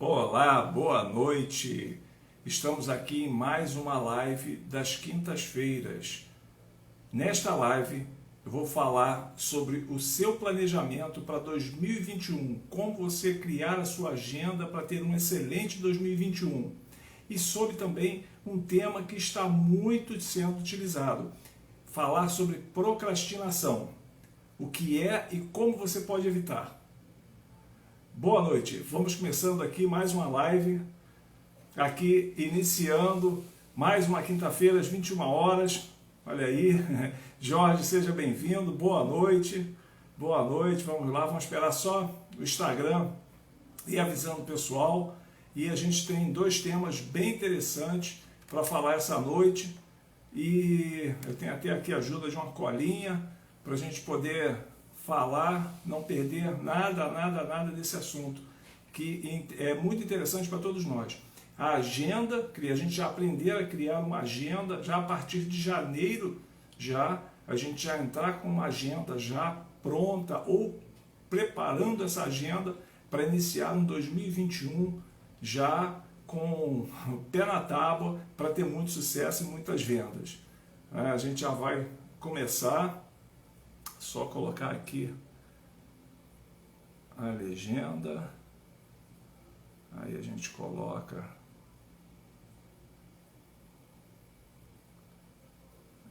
Olá, boa noite. Estamos aqui em mais uma live das quintas-feiras. Nesta live eu vou falar sobre o seu planejamento para 2021, como você criar a sua agenda para ter um excelente 2021 e sobre também um tema que está muito sendo utilizado, falar sobre procrastinação, o que é e como você pode evitar. Boa noite, vamos começando aqui mais uma live, aqui iniciando mais uma quinta-feira às 21 horas, olha aí, Jorge, seja bem-vindo, boa noite, vamos lá, vamos esperar só o Instagram e avisando o pessoal, e a gente tem dois temas bem interessantes para falar essa noite, e eu tenho até aqui a ajuda de uma colinha para a gente poder falar, não perder nada desse assunto, que é muito interessante para todos nós. A agenda, a gente já aprender a criar uma agenda, já a partir de janeiro, a gente já entrar com uma agenda já pronta ou preparando essa agenda para iniciar um 2021 já com o pé na tábua para ter muito sucesso e muitas vendas. A gente já vai começar. Só colocar aqui a legenda, aí a gente coloca,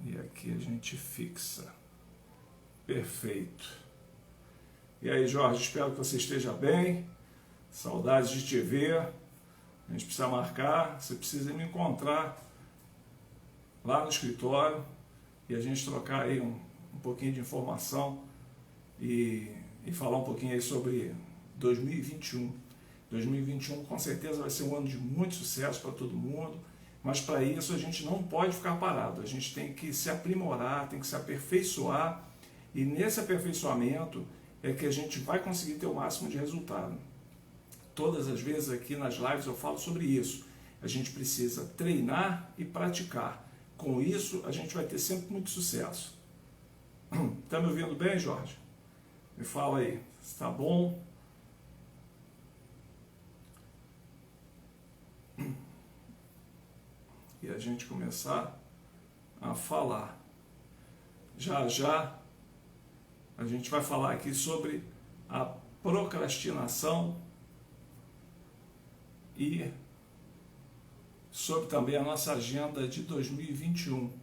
e aqui a gente fixa, perfeito. E aí, Jorge, espero que você esteja bem, saudades de te ver, a gente precisa marcar, você precisa me encontrar lá no escritório e a gente trocar aí um pouquinho de informação e falar um pouquinho aí sobre 2021. 2021 com certeza vai ser um ano de muito sucesso para todo mundo, mas para isso a gente não pode ficar parado, a gente tem que se aprimorar, tem que se aperfeiçoar, e nesse aperfeiçoamento é que a gente vai conseguir ter o máximo de resultado. Todas as vezes aqui nas lives eu falo sobre isso, a gente precisa treinar e praticar, com isso a gente vai ter sempre muito sucesso. Está me ouvindo bem, Jorge? Me fala aí, está bom? E a gente começar a falar. Já a gente vai falar aqui sobre a procrastinação e sobre também a nossa agenda de 2021.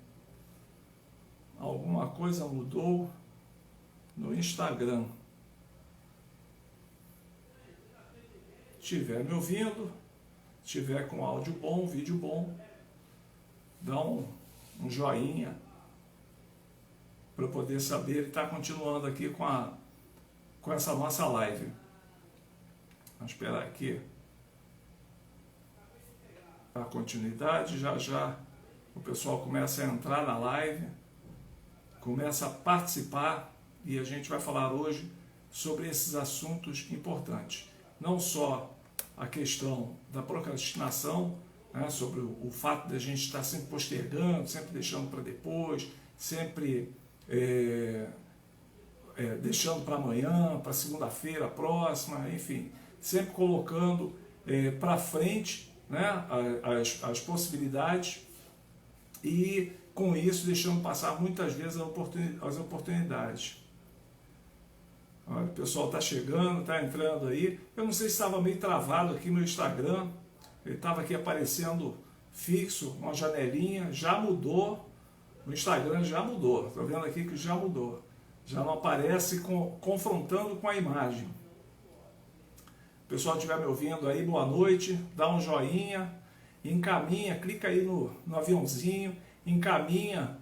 Alguma coisa mudou no Instagram. Estiver me ouvindo, estiver com áudio bom, vídeo bom, dá um joinha para eu poder saber e estar continuando aqui com essa nossa live. Vamos esperar aqui a continuidade, já o pessoal começa a entrar na live, começa a participar, e a gente vai falar hoje sobre esses assuntos importantes. Não só a questão da procrastinação, né, sobre o fato de a gente estar sempre postergando, sempre deixando para depois, sempre deixando para amanhã, para segunda-feira próxima, enfim, sempre colocando para frente, né, as possibilidades, e com isso deixando passar muitas vezes as oportunidades. Olha, o pessoal está chegando, está entrando aí. Eu não sei se estava meio travado aqui no Instagram, ele estava aqui aparecendo fixo, uma janelinha, já mudou, o Instagram já mudou, estou vendo aqui que já mudou, já não aparece confrontando com a imagem. O pessoal estiver me ouvindo aí, boa noite, dá um joinha, encaminha, clica aí no aviãozinho, encaminha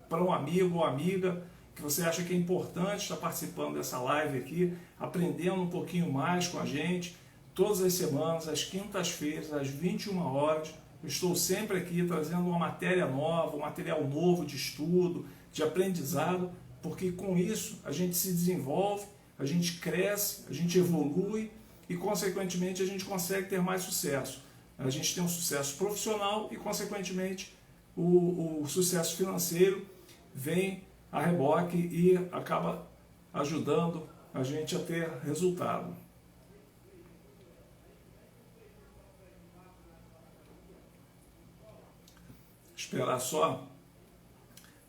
para um amigo ou amiga que você acha que é importante estar participando dessa live aqui, aprendendo um pouquinho mais com a gente. Todas as semanas, às quintas-feiras, às 21 horas, eu estou sempre aqui trazendo uma matéria nova, um material novo de estudo, de aprendizado, porque com isso a gente se desenvolve, a gente cresce, a gente evolui e, consequentemente, a gente consegue ter mais sucesso. A gente tem um sucesso profissional e, consequentemente, o sucesso financeiro vem a reboque e acaba ajudando a gente a ter resultado. Esperar só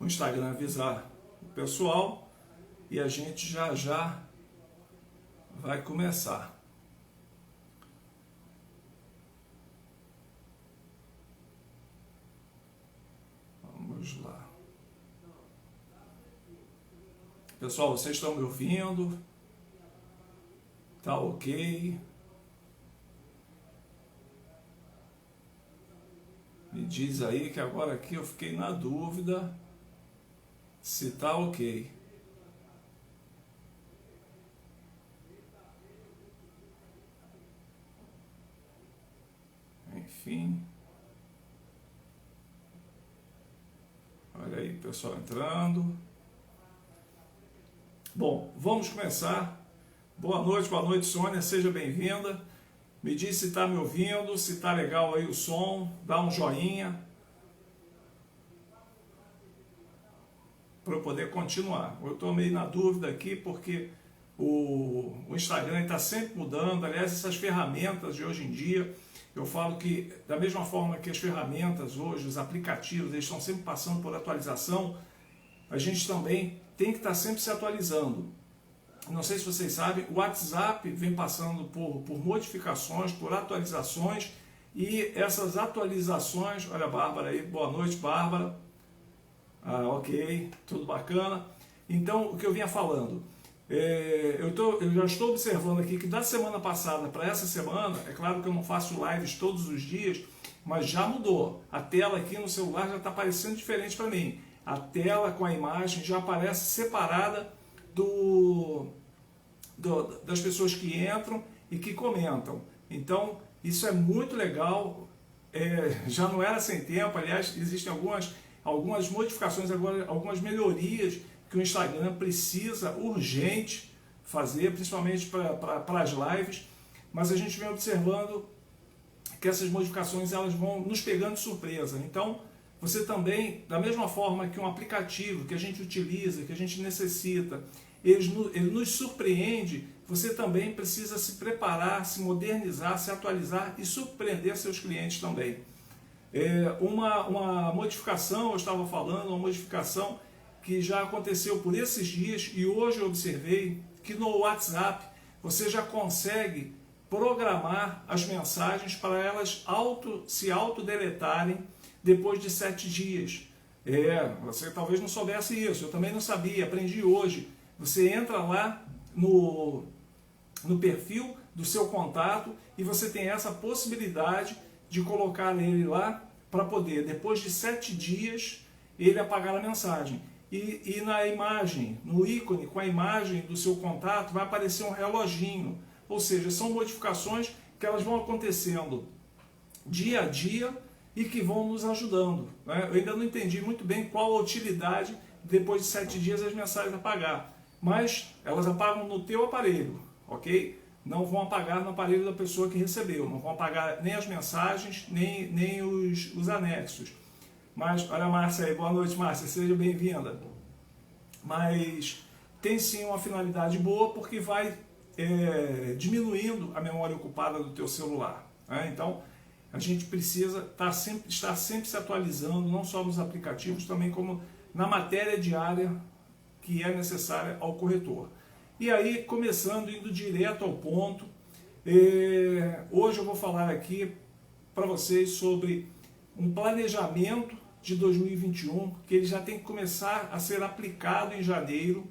o Instagram avisar o pessoal e a gente já já vai começar. Vamos lá. Pessoal, vocês estão me ouvindo? Tá ok? Me diz aí que agora aqui eu fiquei na dúvida se tá ok. Enfim. Olha aí, pessoal entrando. Bom, vamos começar. Boa noite, Sônia, seja bem-vinda. Me diz se está me ouvindo, se está legal aí o som, dá um joinha para eu poder continuar. Eu estou meio na dúvida aqui porque o Instagram está sempre mudando. Aliás, essas ferramentas de hoje em dia, eu falo que da mesma forma que as ferramentas hoje, os aplicativos, eles estão sempre passando por atualização, a gente também tem que estar sempre se atualizando. Não sei se vocês sabem, o WhatsApp vem passando por modificações, por atualizações, e essas atualizações, olha a Bárbara aí, boa noite, Bárbara. Ok, tudo bacana. Então, o que eu vinha falando, eu já estou observando aqui que da semana passada para essa semana, é claro que eu não faço lives todos os dias, mas já mudou. A tela aqui no celular já está aparecendo diferente para mim. A tela com a imagem já aparece separada das pessoas que entram e que comentam. Então, isso é muito legal. Já não era sem tempo. Aliás, existem algumas modificações agora, algumas melhorias que o Instagram precisa urgente fazer, principalmente para as lives, mas a gente vem observando que essas modificações elas vão nos pegando de surpresa. Então, você também, da mesma forma que um aplicativo que a gente utiliza, que a gente necessita, ele nos surpreende, você também precisa se preparar, se modernizar, se atualizar e surpreender seus clientes também. Uma modificação, eu estava falando, uma modificação que já aconteceu por esses dias e hoje eu observei que no WhatsApp você já consegue programar as mensagens para elas se autodeletarem depois de 7 dias. Você talvez não soubesse isso, eu também não sabia, aprendi hoje. Você entra lá no perfil do seu contato e você tem essa possibilidade de colocar ele lá para poder, depois de 7 dias, ele apagar a mensagem. E na imagem, no ícone com a imagem do seu contato, vai aparecer um reloginho. Ou seja, são modificações que elas vão acontecendo dia a dia e que vão nos ajudando. Né? Eu ainda não entendi muito bem qual a utilidade depois de 7 dias as mensagens apagar. Mas elas apagam no teu aparelho, ok? Não vão apagar no aparelho da pessoa que recebeu. Não vão apagar nem as mensagens, nem os anexos. Mas, olha a Márcia aí, boa noite Márcia, seja bem-vinda. Mas tem sim uma finalidade boa porque vai diminuindo a memória ocupada do teu celular. Né? Então, a gente precisa estar sempre se atualizando, não só nos aplicativos, também como na matéria diária que é necessária ao corretor. E aí, começando, indo direto ao ponto, hoje eu vou falar aqui para vocês sobre um planejamento de 2021, que ele já tem que começar a ser aplicado em janeiro,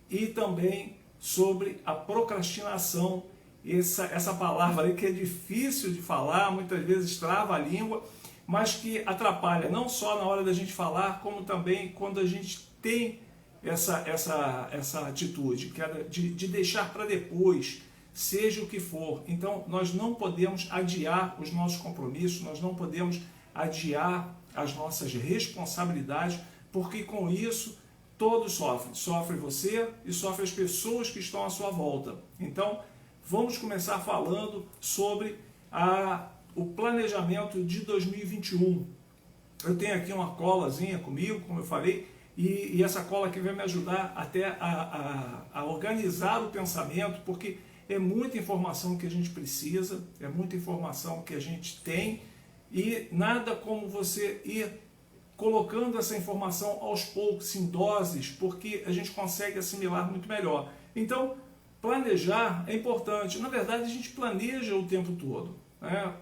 e também sobre a procrastinação, essa palavra aí que é difícil de falar, muitas vezes trava a língua, mas que atrapalha não só na hora da gente falar, como também quando a gente tem essa atitude, que é de deixar para depois, seja o que for. Então, nós não podemos adiar os nossos compromissos, nós não podemos adiar as nossas responsabilidades, porque com isso todos sofrem. Sofre você e sofre as pessoas que estão à sua volta. Então, vamos começar falando sobre o planejamento de 2021. Eu tenho aqui uma colazinha comigo, como eu falei, e essa cola aqui vai me ajudar até a organizar o pensamento, porque é muita informação que a gente precisa, é muita informação que a gente tem, e nada como você ir colocando essa informação aos poucos, em doses, porque a gente consegue assimilar muito melhor. Então, planejar é importante. Na verdade, a gente planeja o tempo todo, né?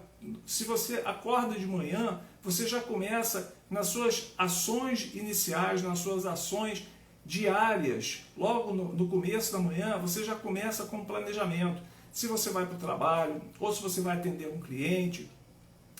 Se você acorda de manhã, você já começa nas suas ações iniciais, nas suas ações diárias. Logo no começo da manhã, você já começa com planejamento. Se você vai para o trabalho, ou se você vai atender um cliente,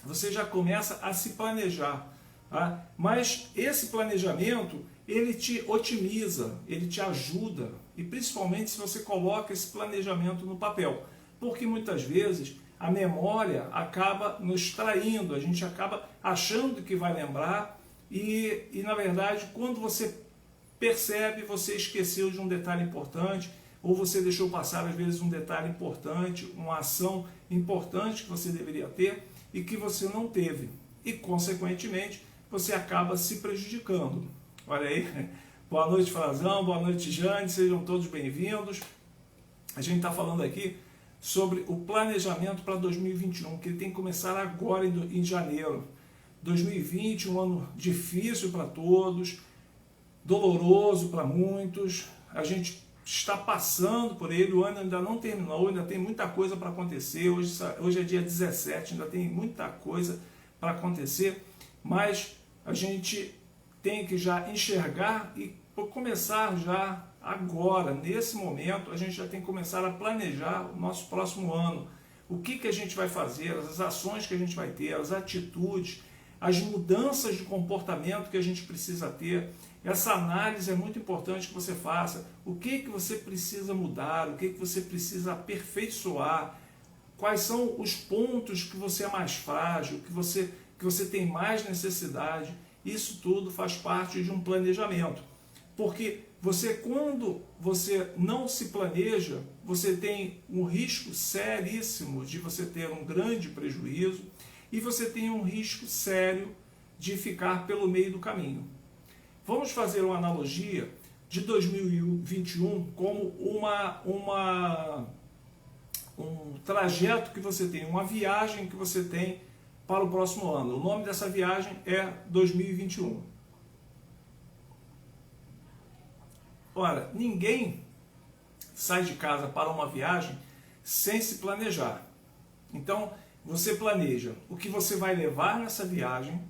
você já começa a se planejar. Tá? Mas esse planejamento, ele te otimiza, ele te ajuda, e principalmente se você coloca esse planejamento no papel, porque muitas vezes a memória acaba nos traindo, a gente acaba achando que vai lembrar e na verdade, quando você percebe, você esqueceu de um detalhe importante, ou você deixou passar às vezes um detalhe importante, uma ação importante que você deveria ter e que você não teve, e consequentemente você acaba se prejudicando. Olha aí, boa noite Frazão, boa noite Jane, sejam todos bem-vindos. A gente está falando aqui sobre o planejamento para 2021, que ele tem que começar agora em janeiro. 2020, um ano difícil para todos, doloroso para muitos, a gente está passando por ele, o ano ainda não terminou, ainda tem muita coisa para acontecer, hoje é dia 17, ainda tem muita coisa para acontecer, mas a gente tem que já enxergar e começar já agora, nesse momento, a gente já tem que começar a planejar o nosso próximo ano. O que a gente vai fazer, as ações que a gente vai ter, as atitudes, as mudanças de comportamento que a gente precisa ter. Essa análise é muito importante que você faça. O que você precisa mudar, o que você precisa aperfeiçoar, quais são os pontos que você é mais frágil, que você tem mais necessidade. Isso tudo faz parte de um planejamento. Porque quando você não se planeja, você tem um risco seríssimo de você ter um grande prejuízo e você tem um risco sério de ficar pelo meio do caminho. Vamos fazer uma analogia de 2021 como um trajeto que você tem, uma viagem que você tem para o próximo ano. O nome dessa viagem é 2021. Ora, ninguém sai de casa para uma viagem sem se planejar. Então, você planeja o que você vai levar nessa viagem,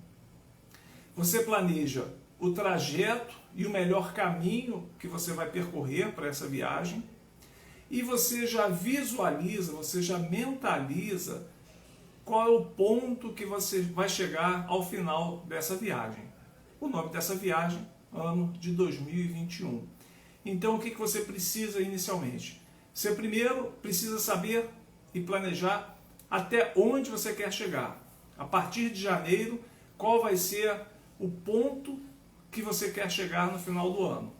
você planeja o trajeto e o melhor caminho que você vai percorrer para essa viagem, e você já visualiza, você já mentaliza qual é o ponto que você vai chegar ao final dessa viagem. O nome dessa viagem, ano de 2021. Então, o que você precisa inicialmente? Você primeiro precisa saber e planejar até onde você quer chegar. A partir de janeiro, qual vai ser o ponto que você quer chegar no final do ano?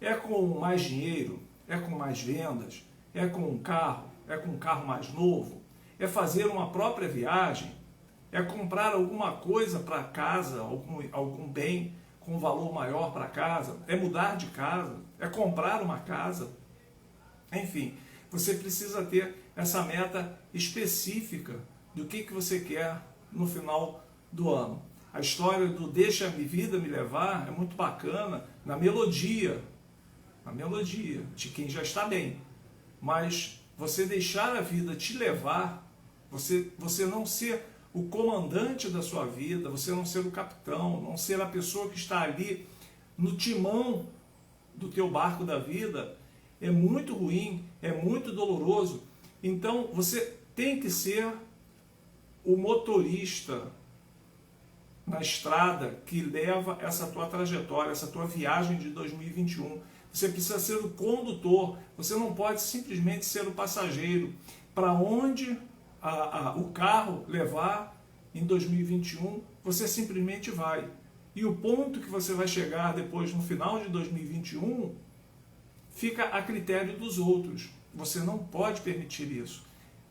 É com mais dinheiro? É com mais vendas? É com um carro? É com um carro mais novo? É fazer uma própria viagem? É comprar alguma coisa para casa, algum bem com valor maior para casa? É mudar de casa? É comprar uma casa? Enfim, você precisa ter essa meta específica do que você quer no final do ano. A história do deixa a vida me levar é muito bacana na melodia de quem já está bem. Mas você deixar a vida te levar, você não ser o comandante da sua vida, você não ser o capitão, não ser a pessoa que está ali no timão do teu barco da vida, é muito ruim, é muito doloroso. Então você tem que ser o motorista na estrada que leva essa tua trajetória, essa tua viagem de 2021. Você precisa ser o condutor, você não pode simplesmente ser o passageiro. Para onde o carro levar em 2021, você simplesmente vai. E o ponto que você vai chegar depois, no final de 2021, fica a critério dos outros. Você não pode permitir isso.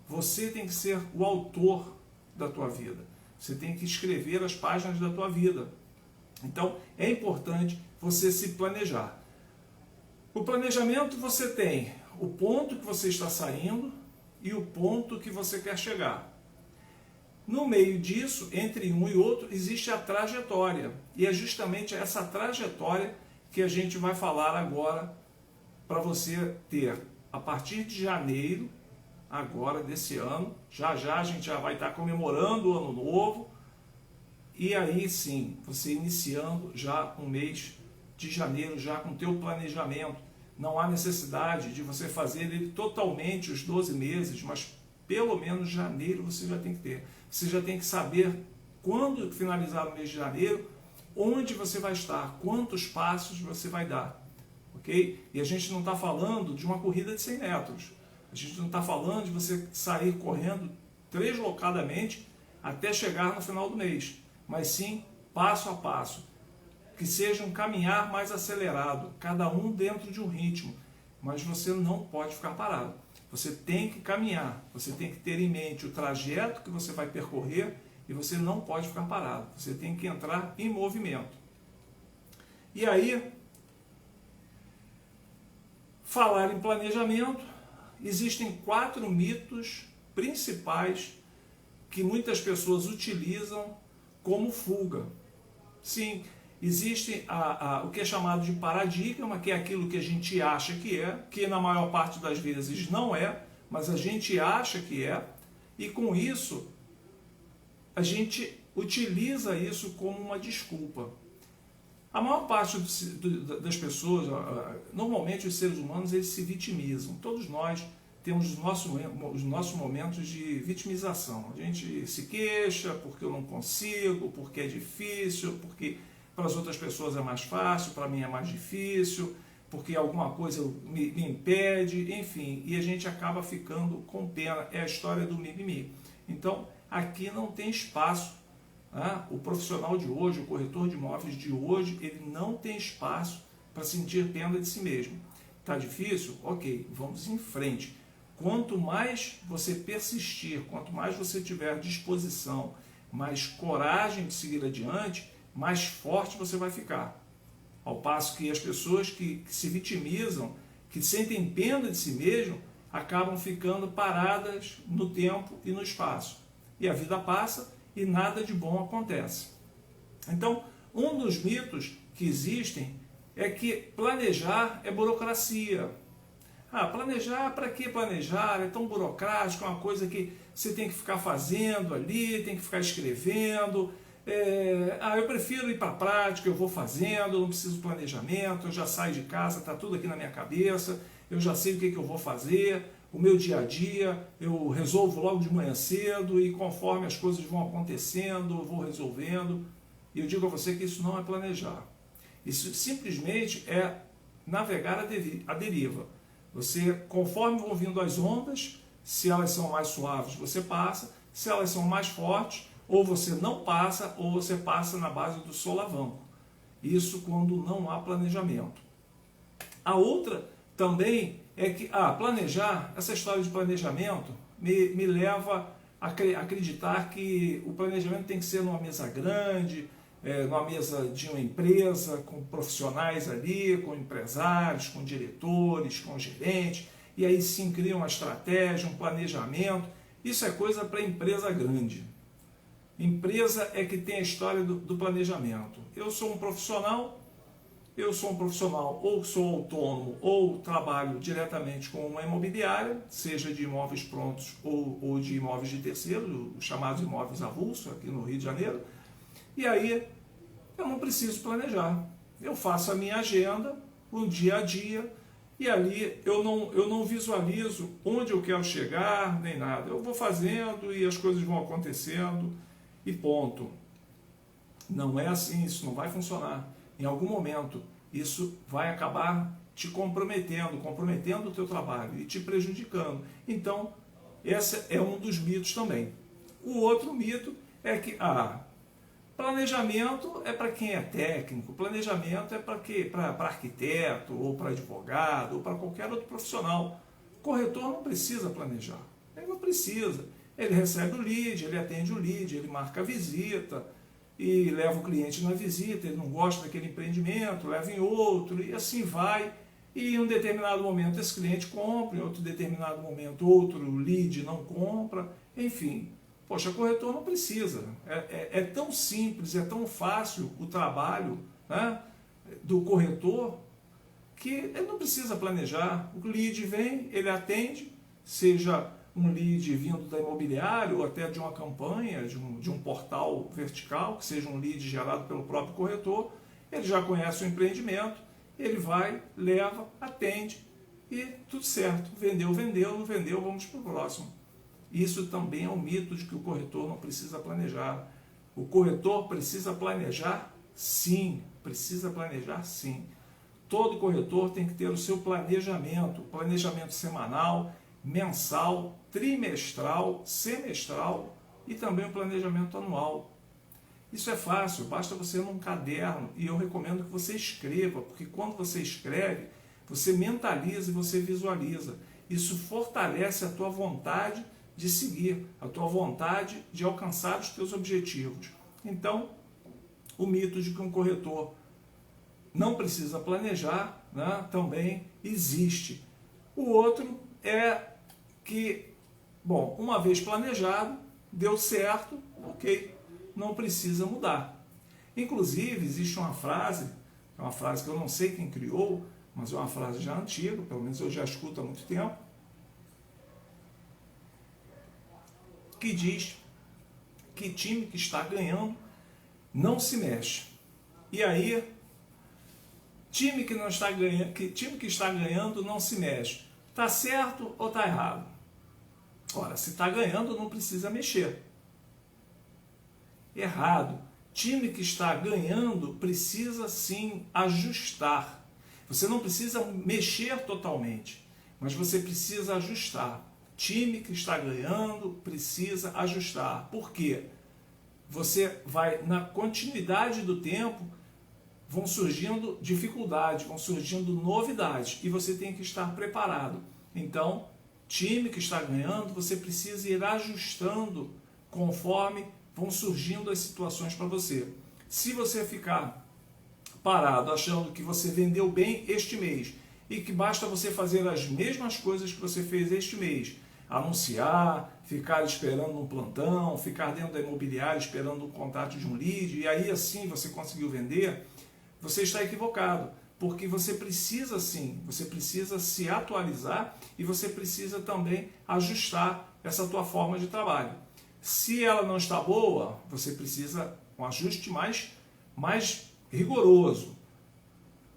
Você tem que ser o autor da tua vida. Você tem que escrever as páginas da tua vida. Então, é importante você se planejar. O planejamento você tem o ponto que você está saindo e o ponto que você quer chegar. No meio disso, entre um e outro, existe a trajetória. E é justamente essa trajetória que a gente vai falar agora para você ter, a partir de janeiro, agora desse ano, já a gente já vai estar comemorando o ano novo, e aí sim, você iniciando já um mês de janeiro, já com o teu planejamento. Não há necessidade de você fazer ele totalmente os 12 meses, mas pelo menos janeiro você já tem que ter. Você já tem que saber quando finalizar o mês de janeiro, onde você vai estar, quantos passos você vai dar. Ok? E a gente não está falando de uma corrida de 100 metros. A gente não está falando de você sair correndo deslocadamente até chegar no final do mês. Mas sim, passo a passo. Que seja um caminhar mais acelerado, cada um dentro de um ritmo. Mas você não pode ficar parado. Você tem que caminhar, você tem que ter em mente o trajeto que você vai percorrer e você não pode ficar parado. Você tem que entrar em movimento. E aí, falar em planejamento, existem 4 mitos principais que muitas pessoas utilizam como fuga. Sim, existe o que é chamado de paradigma, que é aquilo que a gente acha que na maior parte das vezes não é, mas a gente acha que é, e com isso a gente utiliza isso como uma desculpa. A maior parte das pessoas, normalmente os seres humanos, eles se vitimizam. Todos nós temos os nossos momentos de vitimização. A gente se queixa porque eu não consigo, porque é difícil, porque para as outras pessoas é mais fácil, para mim é mais difícil, porque alguma coisa me impede, enfim, e a gente acaba ficando com pena. É a história do mimimi. Então, aqui não tem espaço. O profissional de hoje, o corretor de imóveis de hoje, ele não tem espaço para sentir pena de si mesmo. Está difícil? Ok, vamos em frente. Quanto mais você persistir, quanto mais você tiver disposição, mais coragem de seguir adiante, mais forte você vai ficar. Ao passo que as pessoas que se vitimizam, que sentem pena de si mesmo, acabam ficando paradas no tempo e no espaço. E a vida passa e nada de bom acontece. Então, um dos mitos que existem é que planejar é burocracia. Planejar, para que planejar? É tão burocrático, é uma coisa que você tem que ficar fazendo ali, tem que ficar escrevendo. Eu prefiro ir para a prática, eu vou fazendo, eu não preciso de planejamento, eu já saio de casa, está tudo aqui na minha cabeça, eu já sei o que eu vou fazer, o meu dia a dia, eu resolvo logo de manhã cedo e conforme as coisas vão acontecendo, eu vou resolvendo. E eu digo a você que isso não é planejar. Isso simplesmente é navegar a deriva. Você, conforme vão vindo as ondas, se elas são mais suaves, você passa, se elas são mais fortes, ou você não passa, ou você passa na base do solavanco. Isso quando não há planejamento. A outra também é que, planejar, essa história de planejamento me leva a acreditar que o planejamento tem que ser numa mesa grande, numa mesa de uma empresa, com profissionais ali, com empresários, com diretores, com gerentes, e aí sim cria uma estratégia, um planejamento. Isso é coisa para empresa grande. Empresa é que tem a história do planejamento. Eu sou um profissional ou sou autônomo ou trabalho diretamente com uma imobiliária, seja de imóveis prontos ou de imóveis de terceiro, os chamados imóveis avulsos aqui no Rio de Janeiro, e aí eu não preciso planejar. Eu faço a minha agenda, o dia a dia, e ali eu não visualizo onde eu quero chegar, nem nada. Eu vou fazendo e as coisas vão acontecendo e ponto. Não é assim, isso não vai funcionar. Em algum momento, isso vai acabar te comprometendo o teu trabalho e te prejudicando. Então, esse é um dos mitos também. O outro mito é que, planejamento é para quem é técnico, planejamento é para quê? Para arquiteto, ou para advogado, ou para qualquer outro profissional. O corretor não precisa planejar, ele não precisa. Ele recebe o lead, ele atende o lead, ele marca a visita, e leva o cliente na visita, ele não gosta daquele empreendimento, leva em outro, e assim vai. E em um determinado momento esse cliente compra, em outro determinado momento outro lead não compra, enfim. Poxa, corretor não precisa. É tão simples, é tão fácil o trabalho, né, do corretor, que ele não precisa planejar. O lead vem, ele atende, seja um lead vindo da imobiliária ou até de uma campanha, de um portal vertical, que seja um lead gerado pelo próprio corretor. Ele já conhece o empreendimento, ele vai, leva, atende e tudo certo. Vendeu, vendeu, não vendeu, vamos para o próximo. Isso também é um mito de que o corretor não precisa planejar. O corretor precisa planejar, sim. Precisa planejar, sim. Todo corretor tem que ter o seu planejamento semanal, mensal, trimestral, semestral e também o planejamento anual. Isso é fácil, basta você ir num caderno e eu recomendo que você escreva, porque quando você escreve, você mentaliza e você visualiza. Isso fortalece a tua vontade de seguir, a tua vontade de alcançar os teus objetivos. Então, o mito de que um corretor não precisa planejar, né, também existe. O outro é que, bom, uma vez planejado, deu certo, ok, não precisa mudar. Inclusive, existe uma frase que eu não sei quem criou, mas é uma frase já antiga, pelo menos eu já escuto há muito tempo, que diz que time que está ganhando não se mexe. E aí, time que está ganhando não se mexe. Está certo ou está errado? Ora, se está ganhando, não precisa mexer. Errado. Time que está ganhando precisa sim ajustar. Você não precisa mexer totalmente, mas você precisa ajustar. Time que está ganhando precisa ajustar. Por quê? Você vai, na continuidade do tempo, vão surgindo dificuldades, vão surgindo novidades e você tem que estar preparado. Então, time que está ganhando, você precisa ir ajustando conforme vão surgindo as situações para você. Se você ficar parado achando que você vendeu bem este mês e que basta você fazer as mesmas coisas que você fez este mês, anunciar, ficar esperando um plantão, ficar dentro da imobiliária esperando um contato de um lead e aí assim você conseguiu vender, você está equivocado, porque você precisa sim, você precisa se atualizar e você precisa também ajustar essa tua forma de trabalho. Se ela não está boa, você precisa um ajuste mais rigoroso.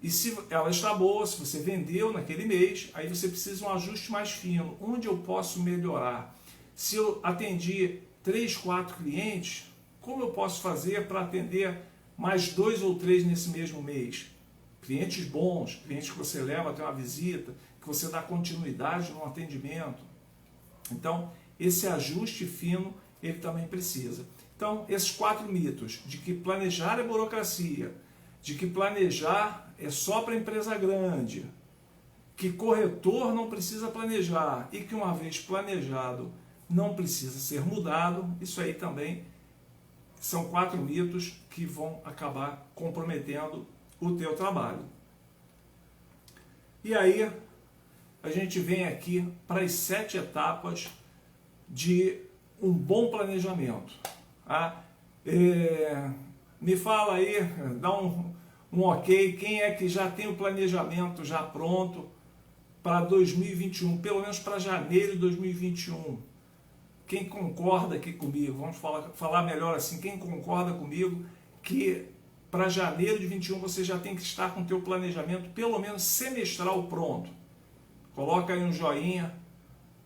E se ela está boa, se você vendeu naquele mês, aí você precisa de um ajuste mais fino. Onde eu posso melhorar? Se eu atendi 3, 4 clientes, como eu posso fazer para atender mais 2 ou 3 nesse mesmo mês? Clientes bons, clientes que você leva até uma visita, que você dá continuidade no atendimento. Então, esse ajuste fino, ele também precisa. Então, esses 4 mitos, de que planejar é burocracia, de que planejar é só para empresa grande, que corretor não precisa planejar e que uma vez planejado não precisa ser mudado, isso aí também são 4 mitos que vão acabar comprometendo o teu trabalho. E aí, a gente vem aqui para as 7 etapas de um bom planejamento. Tá? Me fala aí, dá um ok, quem é que já tem o planejamento já pronto para 2021, pelo menos para janeiro de 2021. Quem concorda aqui comigo? Vamos falar melhor assim, quem concorda comigo que para janeiro de 2021 você já tem que estar com o teu planejamento pelo menos semestral pronto. Coloca aí um joinha,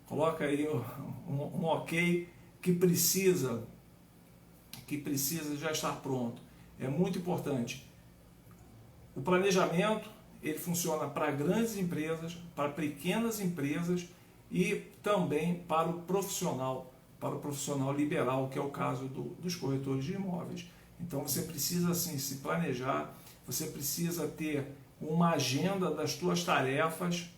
coloca aí um ok, que precisa já estar pronto. É muito importante. O planejamento, ele funciona para grandes empresas, para pequenas empresas e também para o profissional liberal, que é o caso dos corretores de imóveis. Então você precisa assim se planejar, você precisa ter uma agenda das tuas tarefas.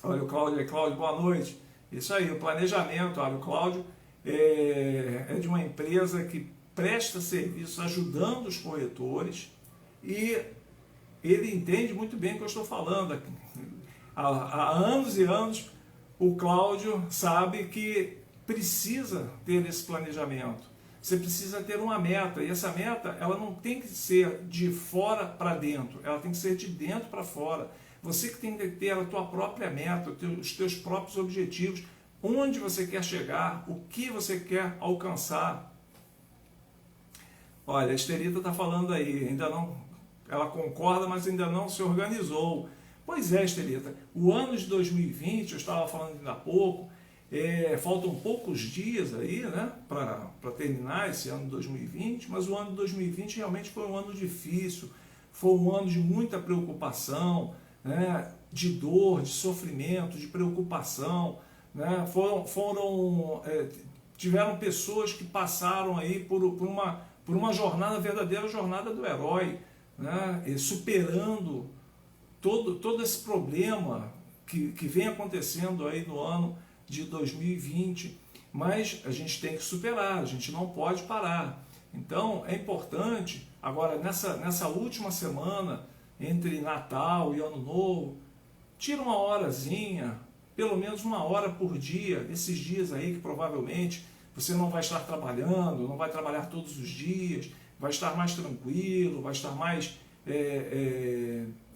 Olha o Cláudio aí, Cláudio, boa noite. Isso aí, o planejamento, olha, o Cláudio é de uma empresa que presta serviço ajudando os corretores e ele entende muito bem o que eu estou falando. Há anos e anos o Cláudio sabe que precisa ter esse planejamento. Você precisa ter uma meta, e essa meta ela não tem que ser de fora para dentro, ela tem que ser de dentro para fora. Você que tem que ter a tua própria meta, os teus próprios objetivos, onde você quer chegar, o que você quer alcançar. Olha, a Esterita está falando aí, ainda não, ela concorda, mas ainda não se organizou. Pois é, Esterita, o ano de 2020, eu estava falando ainda há pouco, faltam poucos dias aí, né, para terminar esse ano de 2020, mas o ano de 2020 realmente foi um ano difícil, foi um ano de muita preocupação, né, de dor, de sofrimento, de preocupação, né, tiveram pessoas que passaram aí por uma jornada, verdadeira jornada do herói, né, superando todo esse problema que vem acontecendo aí no ano de 2020, mas a gente tem que superar, a gente não pode parar. Então é importante, agora nessa última semana, entre Natal e Ano Novo, tira uma horazinha, pelo menos uma hora por dia, esses dias aí que provavelmente você não vai estar trabalhando, não vai trabalhar todos os dias, vai estar mais tranquilo, vai estar mais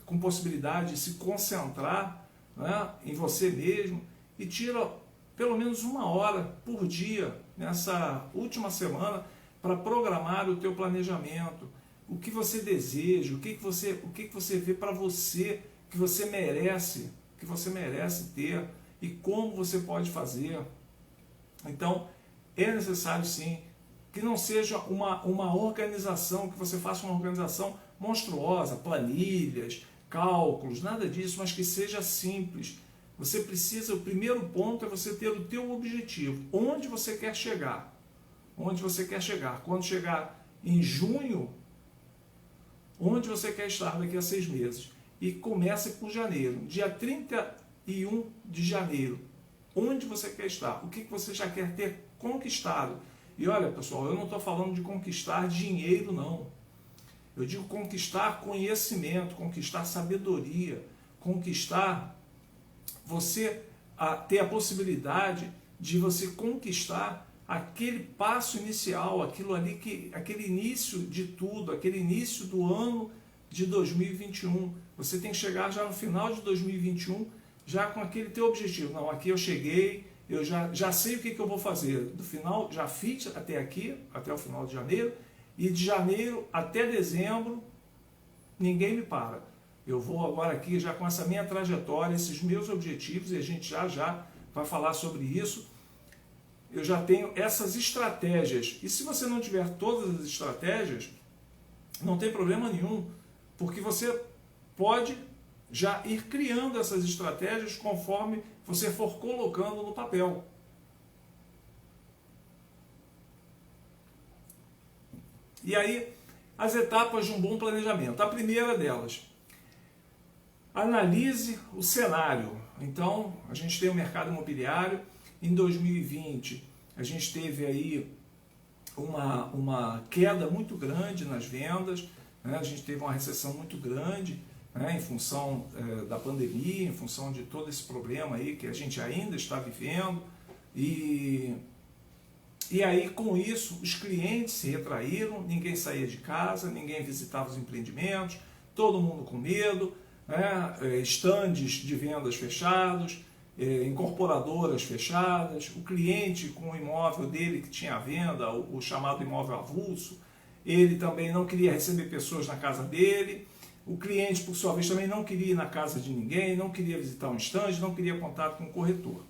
com possibilidade de se concentrar, né, em você mesmo, e tira pelo menos uma hora por dia nessa última semana para programar o teu planejamento, o que você deseja, o que você vê para você que você merece ter e como você pode fazer. Então é necessário sim que não seja uma organização, que você faça uma organização monstruosa, planilhas, cálculos, nada disso, mas que seja simples. Você precisa, o primeiro ponto é você ter o teu objetivo, onde você quer chegar. Onde você quer chegar. Quando chegar em junho, onde você quer estar daqui a 6 meses. E comece por janeiro. Dia 31 de janeiro, onde você quer estar. O que você já quer ter conquistado. E olha, pessoal, eu não estou falando de conquistar dinheiro, não. Eu digo conquistar conhecimento, conquistar sabedoria, conquistar você ter a possibilidade de você conquistar aquele passo inicial, aquele início de tudo, aquele início do ano de 2021. Você tem que chegar já no final de 2021, já com aquele teu objetivo. Não, aqui eu cheguei, eu já sei o que eu vou fazer. Do final, já fiz até aqui, até o final de janeiro, e de janeiro até dezembro, ninguém me para. Eu vou agora aqui já com essa minha trajetória, esses meus objetivos, e a gente já vai falar sobre isso. Eu já tenho essas estratégias. E se você não tiver todas as estratégias, não tem problema nenhum, porque você pode já ir criando essas estratégias conforme você for colocando no papel. E aí, as etapas de um bom planejamento. A primeira delas, analise o cenário. Então, a gente tem o mercado imobiliário. Em 2020, a gente teve aí uma queda muito grande nas vendas, né? A gente teve uma recessão muito grande, né? Em função da pandemia, em função de todo esse problema aí que a gente ainda está vivendo. E aí, com isso, os clientes se retraíram, ninguém saía de casa, ninguém visitava os empreendimentos, todo mundo com medo, né? Estandes de vendas fechados, incorporadoras fechadas, o cliente com o imóvel dele que tinha à venda, o chamado imóvel avulso, ele também não queria receber pessoas na casa dele, o cliente, por sua vez, também não queria ir na casa de ninguém, não queria visitar um estande, não queria contato com o corretor.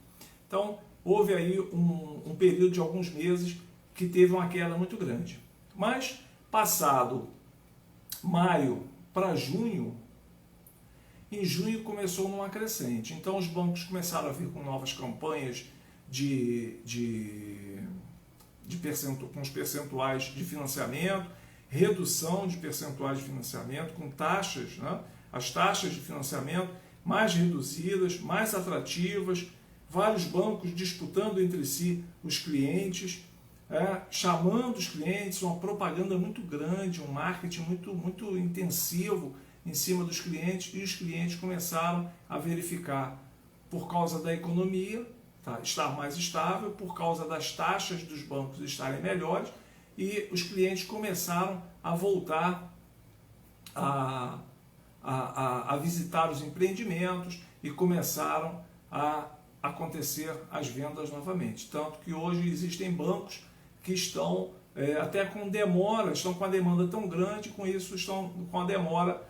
Então, houve aí um período de alguns meses que teve uma queda muito grande. Mas, passado maio para junho, em junho começou numa crescente. Então os bancos começaram a vir com novas campanhas com os percentuais de financiamento, redução de percentuais de financiamento, com taxas, né? As taxas de financiamento mais reduzidas, mais atrativas, vários bancos disputando entre si os clientes, chamando os clientes, uma propaganda muito grande, um marketing muito intensivo em cima dos clientes, e os clientes começaram a verificar, por causa da economia, estar mais estável por causa das taxas dos bancos estarem melhores e os clientes começaram a voltar a visitar os empreendimentos e começaram a acontecer as vendas novamente. Tanto que hoje existem bancos que estão até com demora, estão com a demanda tão grande, com isso estão com a demora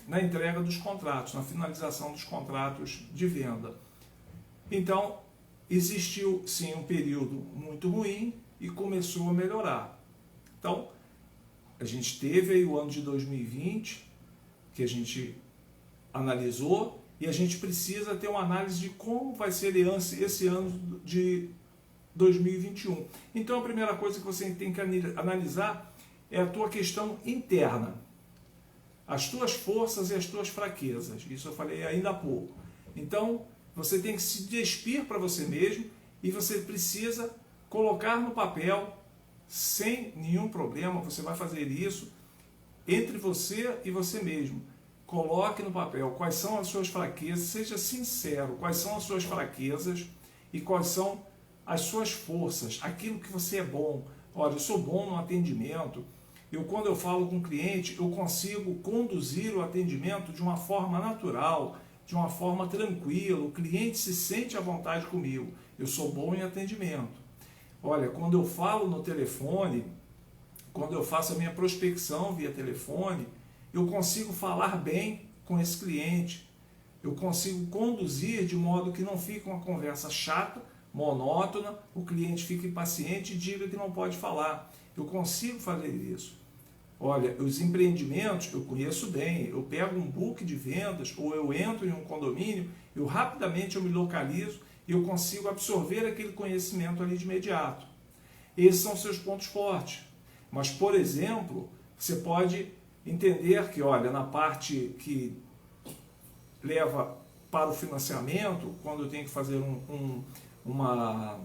na entrega dos contratos, na finalização dos contratos de venda. Então, existiu sim um período muito ruim e começou a melhorar. Então, a gente teve aí o ano de 2020, que a gente analisou, e a gente precisa ter uma análise de como vai ser esse ano de 2021. Então, a primeira coisa que você tem que analisar é a tua questão interna. As tuas forças e as tuas fraquezas. Isso eu falei ainda há pouco. Então, você tem que se despir para você mesmo e você precisa colocar no papel, sem nenhum problema, você vai fazer isso entre você e você mesmo. Coloque no papel quais são as suas fraquezas, seja sincero, quais são as suas fraquezas e quais são as suas forças, aquilo que você é bom. Olha, eu sou bom no atendimento, quando eu falo com o cliente, eu consigo conduzir o atendimento de uma forma natural, de uma forma tranquila, o cliente se sente à vontade comigo, eu sou bom em atendimento. Olha, quando eu falo no telefone, quando eu faço a minha prospecção via telefone, eu consigo falar bem com esse cliente, eu consigo conduzir de modo que não fique uma conversa chata, monótona, o cliente fica impaciente e diga que não pode falar. Eu consigo fazer isso. Olha, os empreendimentos eu conheço bem, eu pego um book de vendas ou eu entro em um condomínio, rapidamente eu me localizo e eu consigo absorver aquele conhecimento ali de imediato. Esses são seus pontos fortes. Mas, por exemplo, você pode entender que, olha, na parte que leva para o financiamento, quando eu tenho que fazer uma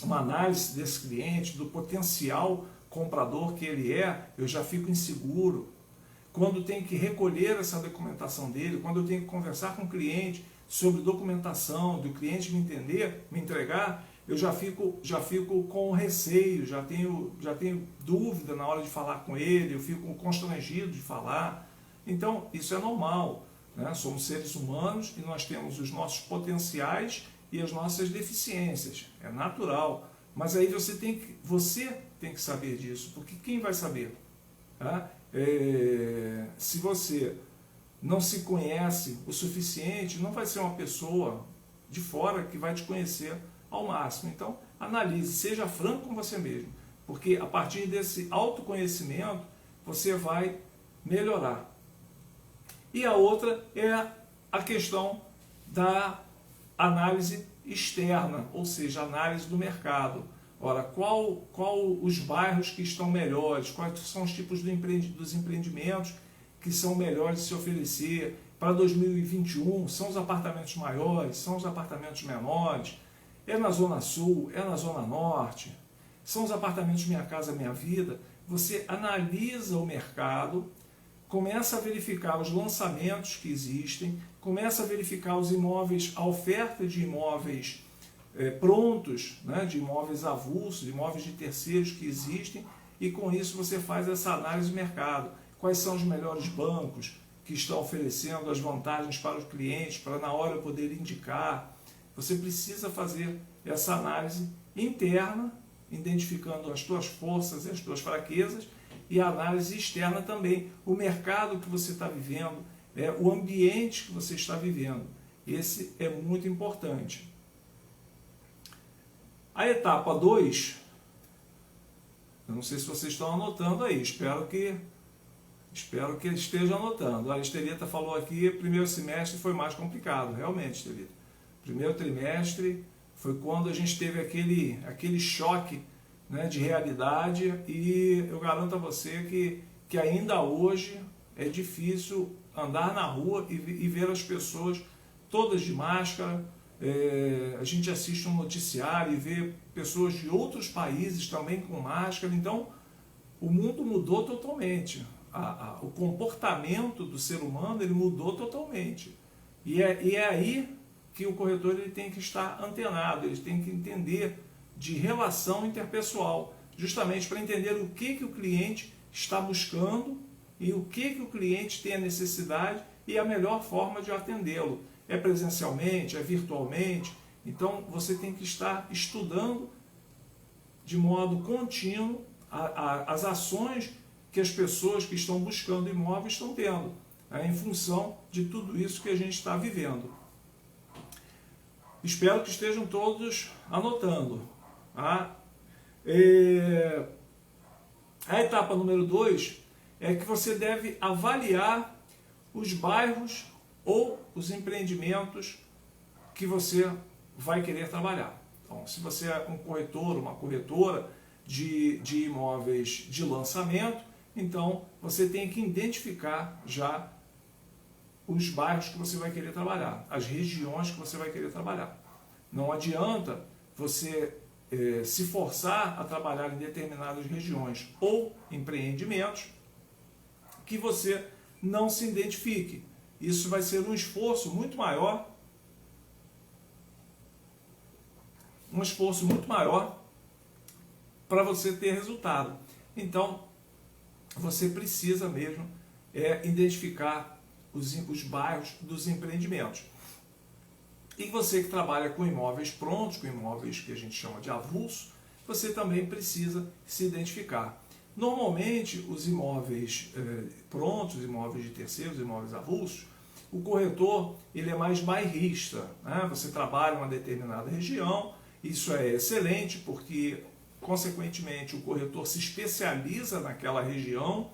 análise desse cliente, do potencial comprador que ele é, eu já fico inseguro. Quando tem que recolher essa documentação dele, quando eu tenho que conversar com o cliente sobre documentação, do cliente me entender, me entregar, eu já fico com receio, já tenho dúvida na hora de falar com ele, eu fico constrangido de falar. Então, isso é normal, né? Somos seres humanos e nós temos os nossos potenciais e as nossas deficiências, é natural. Mas aí você tem que saber disso, porque quem vai saber? Tá? Se você não se conhece o suficiente, não vai ser uma pessoa de fora que vai te conhecer ao máximo. Então, analise, seja franco com você mesmo, porque a partir desse autoconhecimento, você vai melhorar. E a outra é a questão da análise externa, ou seja, análise do mercado. Ora, qual os bairros que estão melhores, quais são os tipos dos empreendimentos que são melhores de se oferecer para 2021, são os apartamentos maiores, são os apartamentos menores, é na Zona Sul, é na Zona Norte, são os apartamentos Minha Casa Minha Vida. Você analisa o mercado, começa a verificar os lançamentos que existem, começa a verificar os imóveis, a oferta de imóveis prontos, né, de imóveis avulsos, de imóveis de terceiros que existem, e com isso você faz essa análise do mercado. Quais são os melhores bancos que estão oferecendo as vantagens para os clientes, para na hora eu poder indicar. Você precisa fazer essa análise interna, identificando as tuas forças e as tuas fraquezas, e a análise externa também, o mercado que você está vivendo, o ambiente que você está vivendo. Esse é muito importante. A etapa 2, eu não sei se vocês estão anotando aí, espero que estejam anotando. A Estelita falou aqui, primeiro semestre foi mais complicado, realmente, Estelita. Primeiro trimestre foi quando a gente teve aquele choque, né, de realidade, e eu garanto a você que ainda hoje é difícil andar na rua e ver as pessoas todas de máscara. A gente assiste um noticiário e vê pessoas de outros países também com máscara. Então, o mundo mudou totalmente. O comportamento do ser humano ele mudou totalmente. E é aí que o corretor ele tem que estar antenado, ele tem que entender de relação interpessoal, justamente para entender o que o cliente está buscando e o que o cliente tem a necessidade e a melhor forma de atendê-lo. É presencialmente, é virtualmente? Então você tem que estar estudando de modo contínuo as ações que as pessoas que estão buscando imóveis estão tendo, em função de tudo isso que a gente está vivendo. Espero que estejam todos anotando. A etapa número 2 é que você deve avaliar os bairros ou os empreendimentos que você vai querer trabalhar. Então, se você é um corretor, uma corretora de imóveis de lançamento, então você tem que identificar já os bairros que você vai querer trabalhar, as regiões que você vai querer trabalhar. Não adianta você se forçar a trabalhar em determinadas regiões ou empreendimentos que você não se identifique. Isso vai ser um esforço muito maior, para você ter resultado. Então, você precisa mesmo identificar os bairros dos empreendimentos. E você que trabalha com imóveis prontos, com imóveis que a gente chama de avulso, você também precisa se identificar. Normalmente, os imóveis prontos, imóveis de terceiros, imóveis avulsos, o corretor ele é mais bairrista, né? Você trabalha em uma determinada região, isso é excelente porque, consequentemente, o corretor se especializa naquela região.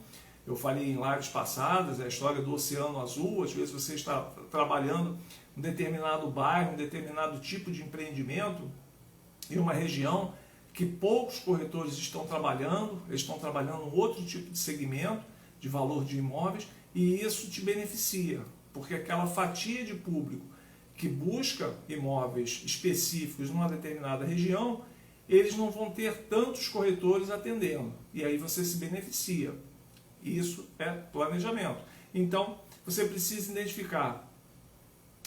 Eu falei em lives passadas, a história do Oceano Azul, às vezes você está trabalhando em um determinado bairro, um determinado tipo de empreendimento, em uma região que poucos corretores estão trabalhando, eles estão trabalhando em outro tipo de segmento, de valor de imóveis, e isso te beneficia, porque aquela fatia de público que busca imóveis específicos numa determinada região, eles não vão ter tantos corretores atendendo, e aí você se beneficia. Isso é planejamento. Então, você precisa identificar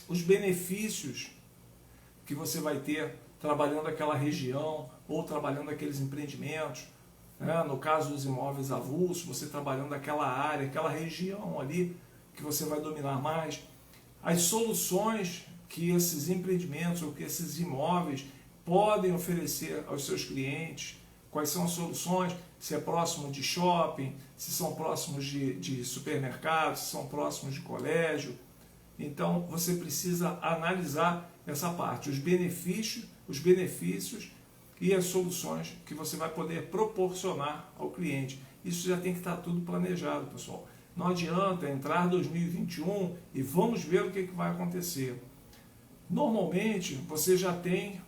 os benefícios que você vai ter trabalhando aquela região ou trabalhando aqueles empreendimentos. Né? No caso dos imóveis avulsos, você trabalhando aquela área, aquela região ali que você vai dominar mais. As soluções que esses empreendimentos ou que esses imóveis podem oferecer aos seus clientes. Quais são as soluções? Se é próximo de shopping, se são próximos de supermercados, se são próximos de colégio. Então, você precisa analisar essa parte, os benefícios e as soluções que você vai poder proporcionar ao cliente. Isso já tem que estar tudo planejado, pessoal. Não adianta entrar 2021 e vamos ver o que vai acontecer. Normalmente, você já tem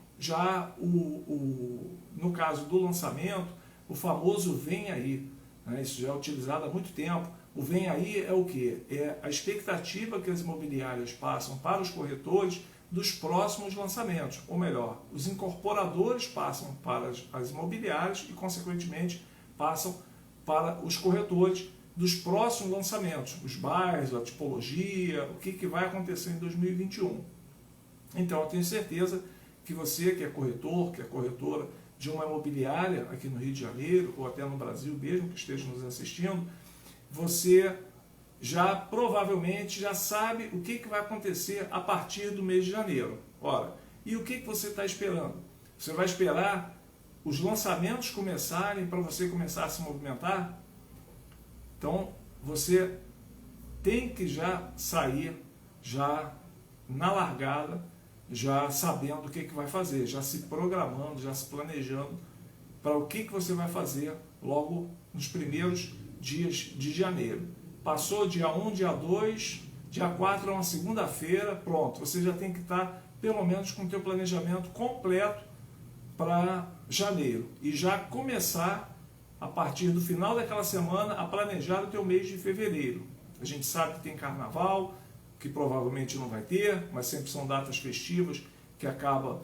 no caso do lançamento, o famoso vem aí. Né? Isso já é utilizado há muito tempo. O vem aí é o quê? É a expectativa que as imobiliárias passam para os corretores dos próximos lançamentos. Ou melhor, os incorporadores passam para as imobiliárias e, consequentemente, passam para os corretores dos próximos lançamentos. Os bairros, a tipologia, o que vai acontecer em 2021. Então, eu tenho certeza que você que é corretor, que é corretora de uma imobiliária aqui no Rio de Janeiro, ou até no Brasil mesmo, que esteja nos assistindo, você já provavelmente já sabe o que vai acontecer a partir do mês de janeiro. Ora, e o que você está esperando? Você vai esperar os lançamentos começarem para você começar a se movimentar? Então, você tem que já sair já na largada, já sabendo o que vai fazer, já se programando, já se planejando para o que você vai fazer logo nos primeiros dias de janeiro. Passou dia 1, dia 2, dia 4 é uma segunda-feira, pronto, você já tem que estar pelo menos com o teu planejamento completo para janeiro e já começar a partir do final daquela semana a planejar o teu mês de fevereiro. A gente sabe que tem carnaval, que provavelmente não vai ter, mas sempre são datas festivas que acaba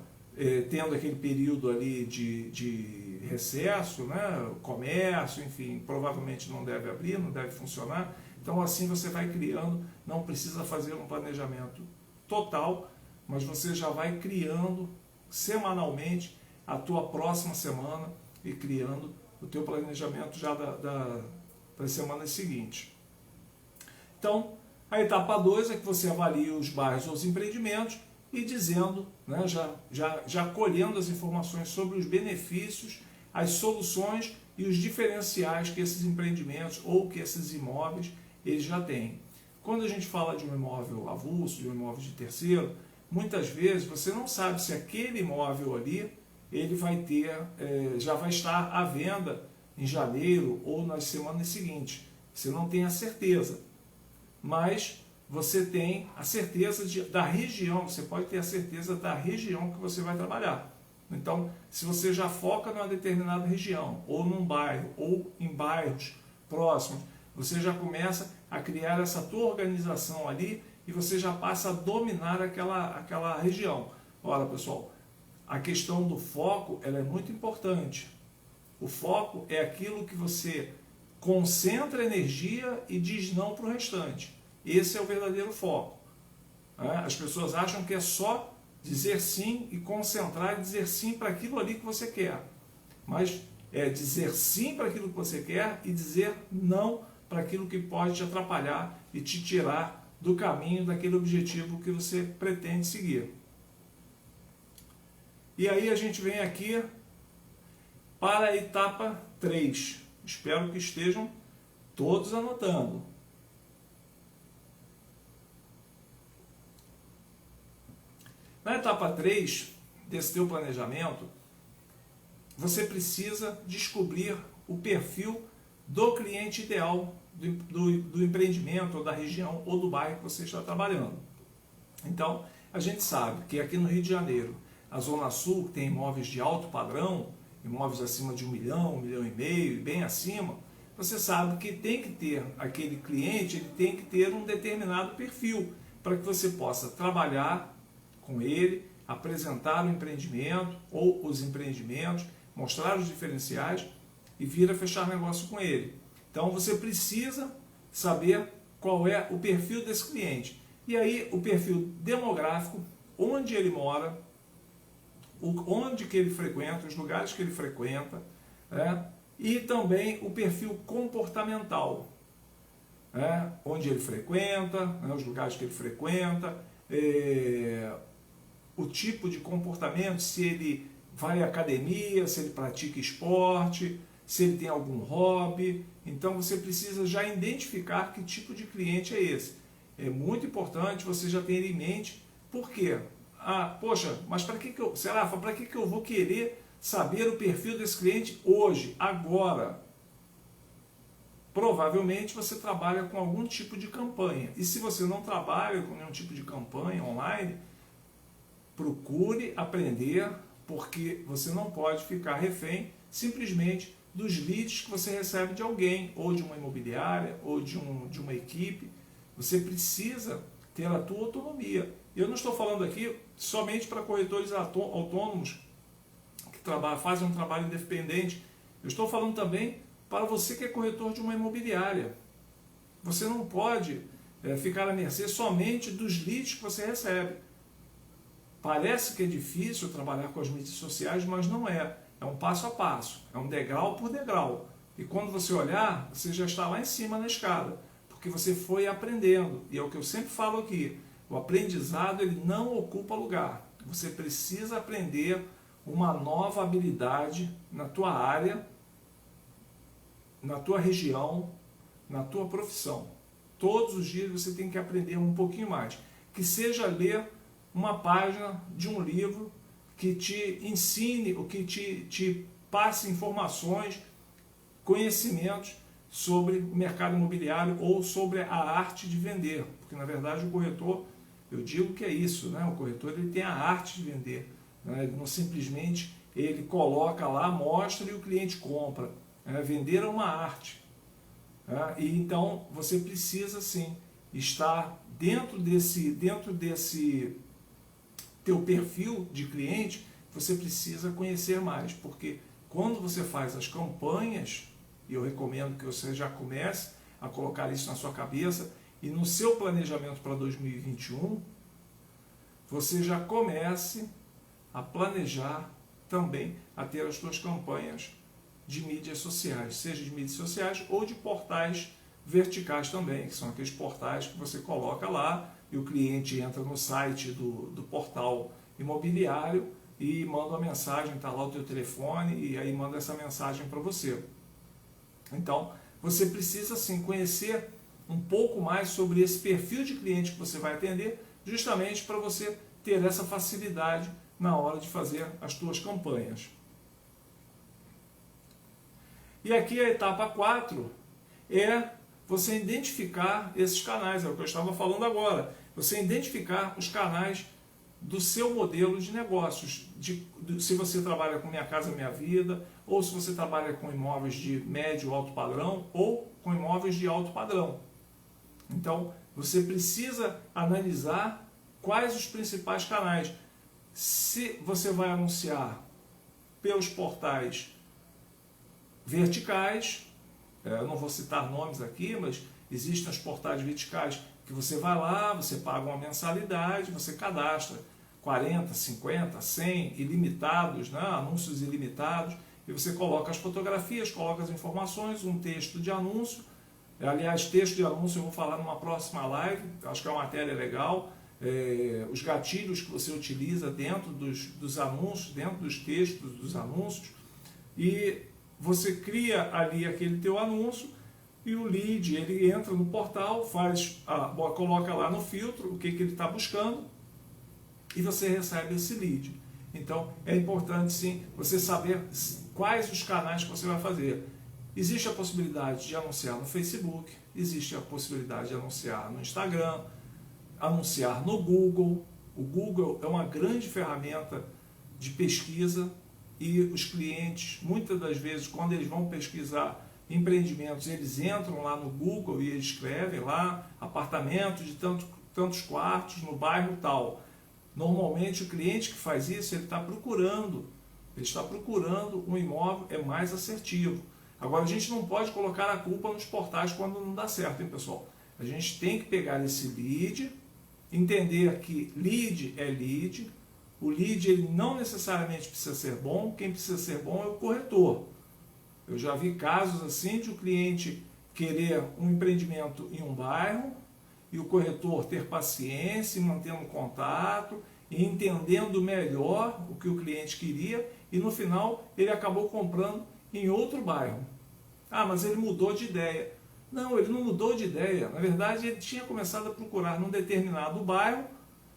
tendo aquele período ali de recesso, né? Comércio, enfim, provavelmente não deve abrir, não deve funcionar. Então assim você vai criando, não precisa fazer um planejamento total, mas você já vai criando semanalmente a tua próxima semana e criando o teu planejamento já das semanas seguintes. Então, a etapa 2 é que você avalia os bairros ou os empreendimentos e dizendo, né, já colhendo as informações sobre os benefícios, as soluções e os diferenciais que esses empreendimentos ou que esses imóveis eles já têm. Quando a gente fala de um imóvel avulso, de um imóvel de terceiro, muitas vezes você não sabe se aquele imóvel ali ele vai ter, já vai estar à venda em janeiro ou nas semanas seguintes. Você não tem a certeza, mas você tem a certeza da região, você pode ter a certeza da região que você vai trabalhar. Então, se você já foca numa determinada região, ou num bairro, ou em bairros próximos, você já começa a criar essa tua organização ali e você já passa a dominar aquela região. Olha, pessoal, a questão do foco ela é muito importante. O foco é aquilo que você concentra energia e diz não para o restante. Esse é o verdadeiro foco. As pessoas acham que é só dizer sim e concentrar e dizer sim para aquilo ali que você quer. Mas é dizer sim para aquilo que você quer e dizer não para aquilo que pode te atrapalhar e te tirar do caminho daquele objetivo que você pretende seguir. E aí a gente vem aqui para a etapa 3. Espero que estejam todos anotando. Na etapa 3 desse teu planejamento, você precisa descobrir o perfil do cliente ideal do empreendimento, ou da região, ou do bairro que você está trabalhando. Então, a gente sabe que aqui no Rio de Janeiro, a Zona Sul tem imóveis de alto padrão, imóveis acima de 1 milhão, 1,5 milhão e bem acima. Você sabe que tem que ter aquele cliente, ele tem que ter um determinado perfil para que você possa trabalhar com ele, apresentar o empreendimento ou os empreendimentos, mostrar os diferenciais e vir a fechar negócio com ele. Então você precisa saber qual é o perfil desse cliente. E aí o perfil demográfico, onde ele mora, onde que ele frequenta, os lugares que ele frequenta, e também o perfil comportamental, onde ele frequenta, os lugares que ele frequenta, o tipo de comportamento, se ele vai à academia, se ele pratica esporte, se ele tem algum hobby. Então você precisa já identificar que tipo de cliente é esse. É muito importante você já ter em mente. Por quê? Poxa, mas para que eu, Serafa, para que eu vou querer saber o perfil desse cliente hoje, agora? Provavelmente você trabalha com algum tipo de campanha. E se você não trabalha com nenhum tipo de campanha online, procure aprender, porque você não pode ficar refém simplesmente dos leads que você recebe de alguém, ou de uma imobiliária, ou de uma equipe. Você precisa ter a tua autonomia. Eu não estou falando aqui somente para corretores autônomos que fazem um trabalho independente. Eu estou falando também para você que é corretor de uma imobiliária. Você não pode ficar à mercê somente dos leads que você recebe. Parece que é difícil trabalhar com as mídias sociais, mas não é. É um passo a passo, é um degrau por degrau. E quando você olhar, você já está lá em cima na escada, porque você foi aprendendo. E é o que eu sempre falo aqui, o aprendizado ele não ocupa lugar. Você precisa aprender uma nova habilidade na tua área, na tua região, na tua profissão. Todos os dias você tem que aprender um pouquinho mais. Que seja ler uma página de um livro que te ensine, ou que te passe informações, conhecimentos sobre o mercado imobiliário ou sobre a arte de vender. Porque, na verdade, o corretor, eu digo que é isso, né? O corretor ele tem a arte de vender. Né? Ele não simplesmente ele coloca lá, mostra e o cliente compra. Vender é uma arte. E então você precisa sim estar dentro desse teu perfil de cliente. Você precisa conhecer mais, porque quando você faz as campanhas, e eu recomendo que você já comece a colocar isso na sua cabeça e no seu planejamento para 2021, você já comece a planejar também a ter as suas campanhas de mídias sociais, seja de mídias sociais ou de portais verticais também, que são aqueles portais que você coloca lá e o cliente entra no site do portal imobiliário e manda uma mensagem, está lá o teu telefone e aí manda essa mensagem para você. Então, você precisa sim conhecer um pouco mais sobre esse perfil de cliente que você vai atender, justamente para você ter essa facilidade na hora de fazer as suas campanhas. E aqui a etapa 4 é você identificar esses canais, é o que eu estava falando agora. Você identificar os canais do seu modelo de negócios, se você trabalha com Minha Casa Minha Vida, ou se você trabalha com imóveis de médio alto padrão, ou com imóveis de alto padrão. Então, você precisa analisar quais os principais canais. Se você vai anunciar pelos portais verticais, eu não vou citar nomes aqui, mas existem os portais verticais que você vai lá, você paga uma mensalidade, você cadastra 40, 50, 100, ilimitados, né? Anúncios ilimitados, e você coloca as fotografias, coloca as informações, um texto de anúncio. Aliás, texto de anúncio eu vou falar numa próxima live, acho que é uma matéria legal. Os gatilhos que você utiliza dentro dos anúncios, dentro dos textos dos anúncios, e você cria ali aquele teu anúncio e o lead, ele entra no portal, coloca lá no filtro o que ele está buscando e você recebe esse lead. Então é importante sim você saber quais os canais que você vai fazer. Existe a possibilidade de anunciar no Facebook, existe a possibilidade de anunciar no Instagram, anunciar no Google. O Google é uma grande ferramenta de pesquisa e os clientes, muitas das vezes, quando eles vão pesquisar empreendimentos, eles entram lá no Google e eles escrevem lá apartamento de tantos quartos no bairro tal. Normalmente o cliente que faz isso, ele está procurando um imóvel mais assertivo. Agora a gente não pode colocar a culpa nos portais quando não dá certo, hein, pessoal? A gente tem que pegar esse lead, entender que lead é lead. O lead ele não necessariamente precisa ser bom, quem precisa ser bom é o corretor. Eu já vi casos assim de o cliente querer um empreendimento em um bairro e o corretor ter paciência, mantendo contato e entendendo melhor o que o cliente queria e no final ele acabou comprando em outro bairro. Ah, mas ele mudou de ideia. Não, ele não mudou de ideia. Na verdade, ele tinha começado a procurar num determinado bairro,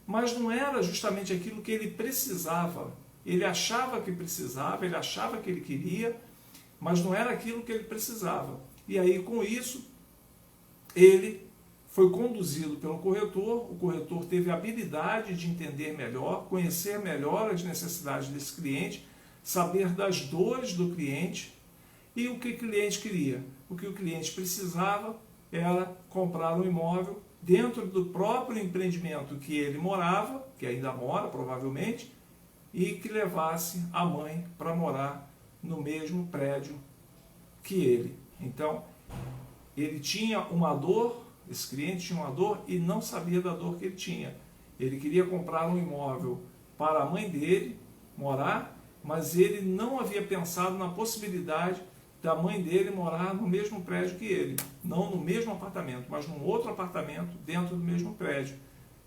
mas não era justamente aquilo que ele precisava. Ele achava que precisava, ele achava que ele queria, mas não era aquilo que ele precisava. E aí, com isso, ele foi conduzido pelo corretor, o corretor teve a habilidade de entender melhor, conhecer melhor as necessidades desse cliente, saber das dores do cliente e o que o cliente queria. O que o cliente precisava era comprar um imóvel dentro do próprio empreendimento que ele morava, que ainda mora provavelmente, e que levasse a mãe para morar no mesmo prédio que ele. Então, ele tinha uma dor, esse cliente tinha uma dor e não sabia da dor que ele tinha. Ele queria comprar um imóvel para a mãe dele morar, mas ele não havia pensado na possibilidade da mãe dele morar no mesmo prédio que ele. Não no mesmo apartamento, mas num outro apartamento dentro do mesmo prédio.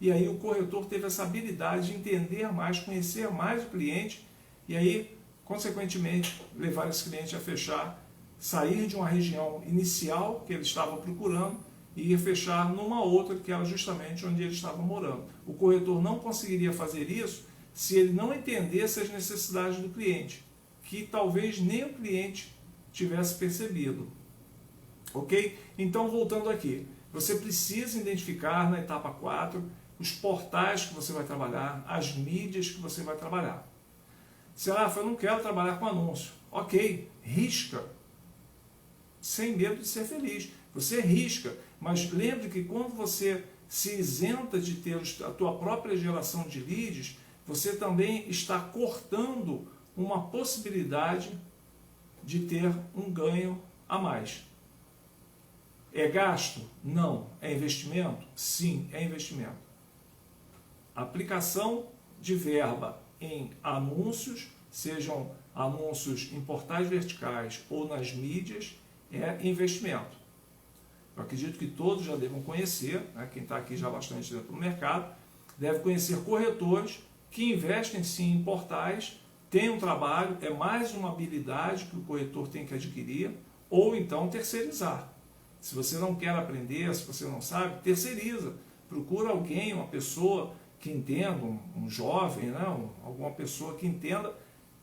E aí o corretor teve essa habilidade de entender mais, conhecer mais o cliente e aí, consequentemente, levar esse cliente a fechar, sair de uma região inicial que ele estava procurando e ir fechar numa outra que era justamente onde ele estava morando. O corretor não conseguiria fazer isso se ele não entendesse as necessidades do cliente, que talvez nem o cliente tivesse percebido. Ok? Então, voltando aqui, você precisa identificar na etapa 4 os portais que você vai trabalhar, as mídias que você vai trabalhar. Se eu não quero trabalhar com anúncio. Ok, risca. Sem medo de ser feliz. Você risca, mas lembre que quando você se isenta de ter a tua própria geração de leads, você também está cortando uma possibilidade de ter um ganho a mais. É gasto? Não. É investimento? Sim, é investimento. aplicação de verba em anúncios, sejam anúncios em portais verticais ou nas mídias, é investimento. Eu acredito que todos já devam conhecer, né, quem está aqui já bastante dentro do mercado, deve conhecer corretores que investem sim em portais, tem um trabalho, é mais uma habilidade que o corretor tem que adquirir, ou então terceirizar. Se você não quer aprender, se você não sabe, terceiriza. Procura alguém, uma pessoa que entenda, um jovem, né, alguma pessoa que entenda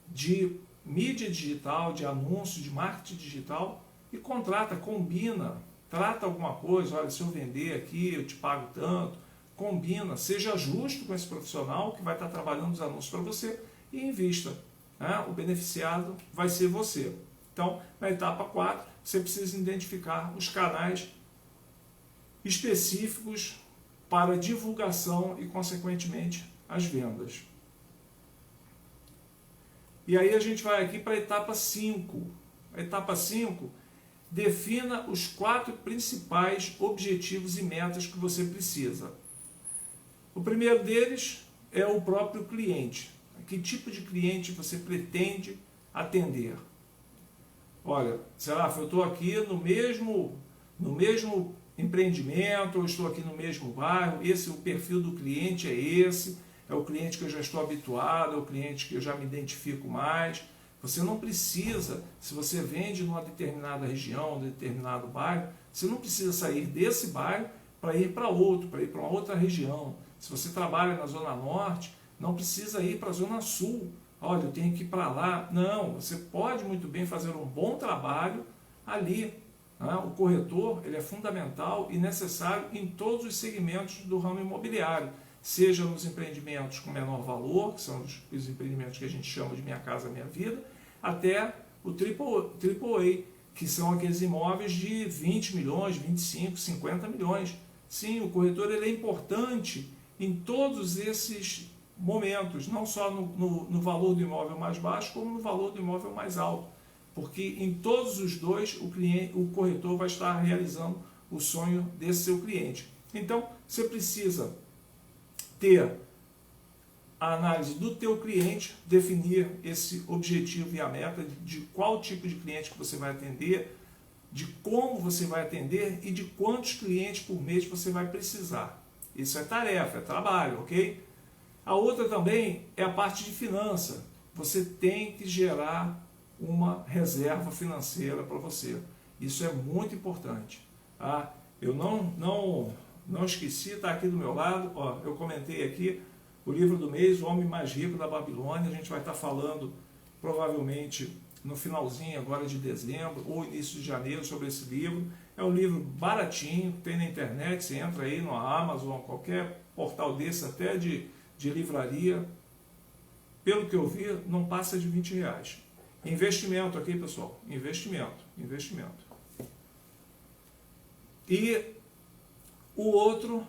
de mídia digital, de anúncio, de marketing digital, e contrata, combina, trata alguma coisa, olha, se eu vender aqui, eu te pago tanto, combina, seja justo com esse profissional que vai estar trabalhando os anúncios para você e invista. Né? O beneficiado vai ser você. Então, na etapa 4, você precisa identificar os canais específicos para divulgação e, consequentemente, as vendas. E aí a gente vai aqui para a etapa 5. A etapa 5, defina os 4 principais objetivos e metas que você precisa. O primeiro deles é o próprio cliente. Que tipo de cliente você pretende atender? Olha, Serafo, eu estou aqui no mesmo empreendimento, eu estou aqui no mesmo bairro, o perfil do cliente é esse, é o cliente que eu já estou habituado, é o cliente que eu já me identifico mais. Você não precisa, se você vende numa determinada região, num determinado bairro, você não precisa sair desse bairro para ir para outro, para ir para uma outra região. Se você trabalha na Zona Norte, não precisa ir para a Zona Sul. Olha, eu tenho que ir para lá. Não, você pode muito bem fazer um bom trabalho ali. Né? O corretor ele é fundamental e necessário em todos os segmentos do ramo imobiliário, seja nos empreendimentos com menor valor, que são os empreendimentos que a gente chama de Minha Casa Minha Vida, até o AAA, que são aqueles imóveis de 20 milhões, 25, 50 milhões. Sim, o corretor ele é importante em todos esses momentos, não só no valor do imóvel mais baixo, como no valor do imóvel mais alto, porque em todos os dois o corretor vai estar realizando o sonho desse seu cliente. Então, você precisa ter a análise do teu cliente, definir esse objetivo e a meta de qual tipo de cliente que você vai atender, de como você vai atender e de quantos clientes por mês você vai precisar. Isso é tarefa, é trabalho, ok? A outra também é a parte de finança. Você tem que gerar uma reserva financeira para você. Isso é muito importante. Tá? Eu não esqueci, está aqui do meu lado, ó, eu comentei aqui o livro do mês, O Homem Mais Rico da Babilônia. A gente vai estar falando provavelmente no finalzinho agora de dezembro ou início de janeiro sobre esse livro. É um livro baratinho, tem na internet, você entra aí no Amazon, qualquer portal desse, até de livraria, pelo que eu vi, não passa de R$20. Investimento aqui, pessoal, investimento. E o outro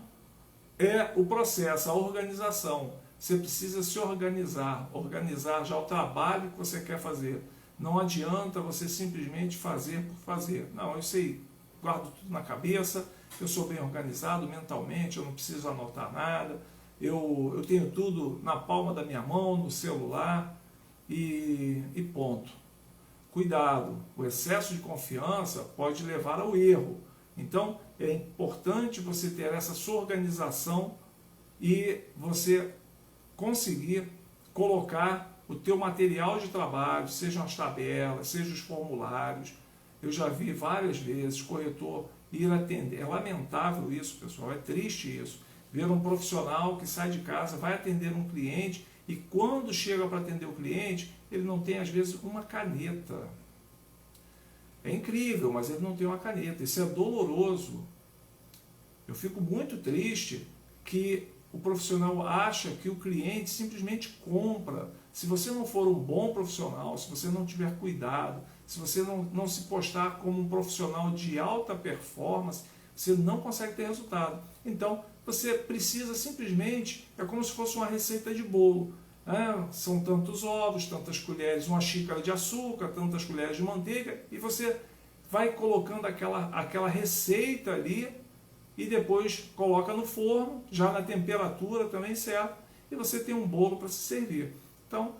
é o processo, a organização. Você precisa se organizar já o trabalho que você quer fazer. Não adianta você simplesmente fazer por fazer. Não, eu sei, guardo tudo na cabeça, eu sou bem organizado mentalmente, eu não preciso anotar nada, eu tenho tudo na palma da minha mão, no celular e ponto. Cuidado, o excesso de confiança pode levar ao erro. Então, é importante você ter essa sua organização e você conseguir colocar o teu material de trabalho, sejam as tabelas, sejam os formulários. Eu já vi várias vezes corretor ir atender. É lamentável isso, pessoal, é triste isso. Ver um profissional que sai de casa, vai atender um cliente e quando chega para atender o cliente, ele não tem às vezes uma caneta. É incrível, mas ele não tem uma caneta. Isso é doloroso. Eu fico muito triste que o profissional acha que o cliente simplesmente compra. Se você não for um bom profissional, se você não tiver cuidado, se você não se postar como um profissional de alta performance, você não consegue ter resultado. Então, você precisa simplesmente, é como se fosse uma receita de bolo. São tantos ovos, tantas colheres, uma xícara de açúcar, tantas colheres de manteiga, e você vai colocando aquela receita ali e depois coloca no forno, já na temperatura também certa, e você tem um bolo para se servir. Então,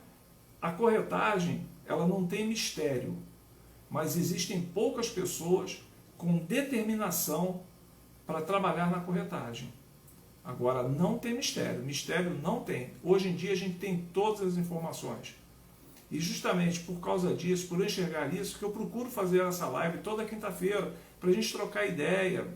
a corretagem, ela não tem mistério, mas existem poucas pessoas com determinação para trabalhar na corretagem. Agora, não tem mistério não tem. Hoje em dia a gente tem todas as informações. E justamente por causa disso, por enxergar isso, que eu procuro fazer essa live toda quinta-feira, para a gente trocar ideia,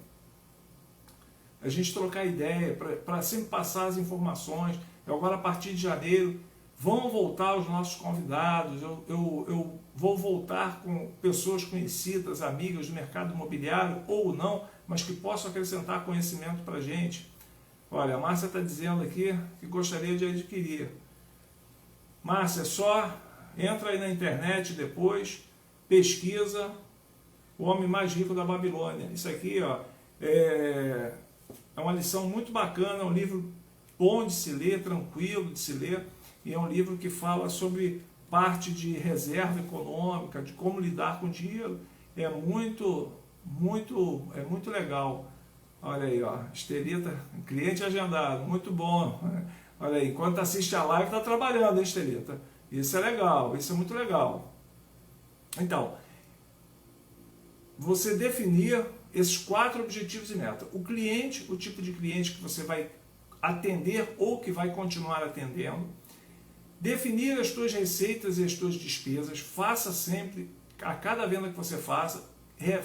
para sempre passar as informações. Agora, a partir de janeiro, vão voltar os nossos convidados, eu vou voltar com pessoas conhecidas, amigas do mercado imobiliário, ou não, mas que possam acrescentar conhecimento para a gente. Olha, a Márcia está dizendo aqui que gostaria de adquirir. Márcia, só entra aí na internet depois, pesquisa O Homem Mais Rico da Babilônia. Isso aqui, ó, é uma lição muito bacana, é um livro bom de se ler, tranquilo de se ler, e é um livro que fala sobre parte de reserva econômica, de como lidar com dinheiro. É muito legal. Olha aí, ó, Estelita, cliente agendado, muito bom. Olha aí, enquanto assiste a live, está trabalhando, hein, Estelita? Isso é legal, isso é muito legal. Então, você definir esses 4 objetivos e metas. O cliente, o tipo de cliente que você vai atender ou que vai continuar atendendo. Definir as suas receitas e as suas despesas. Faça sempre, a cada venda que você faça,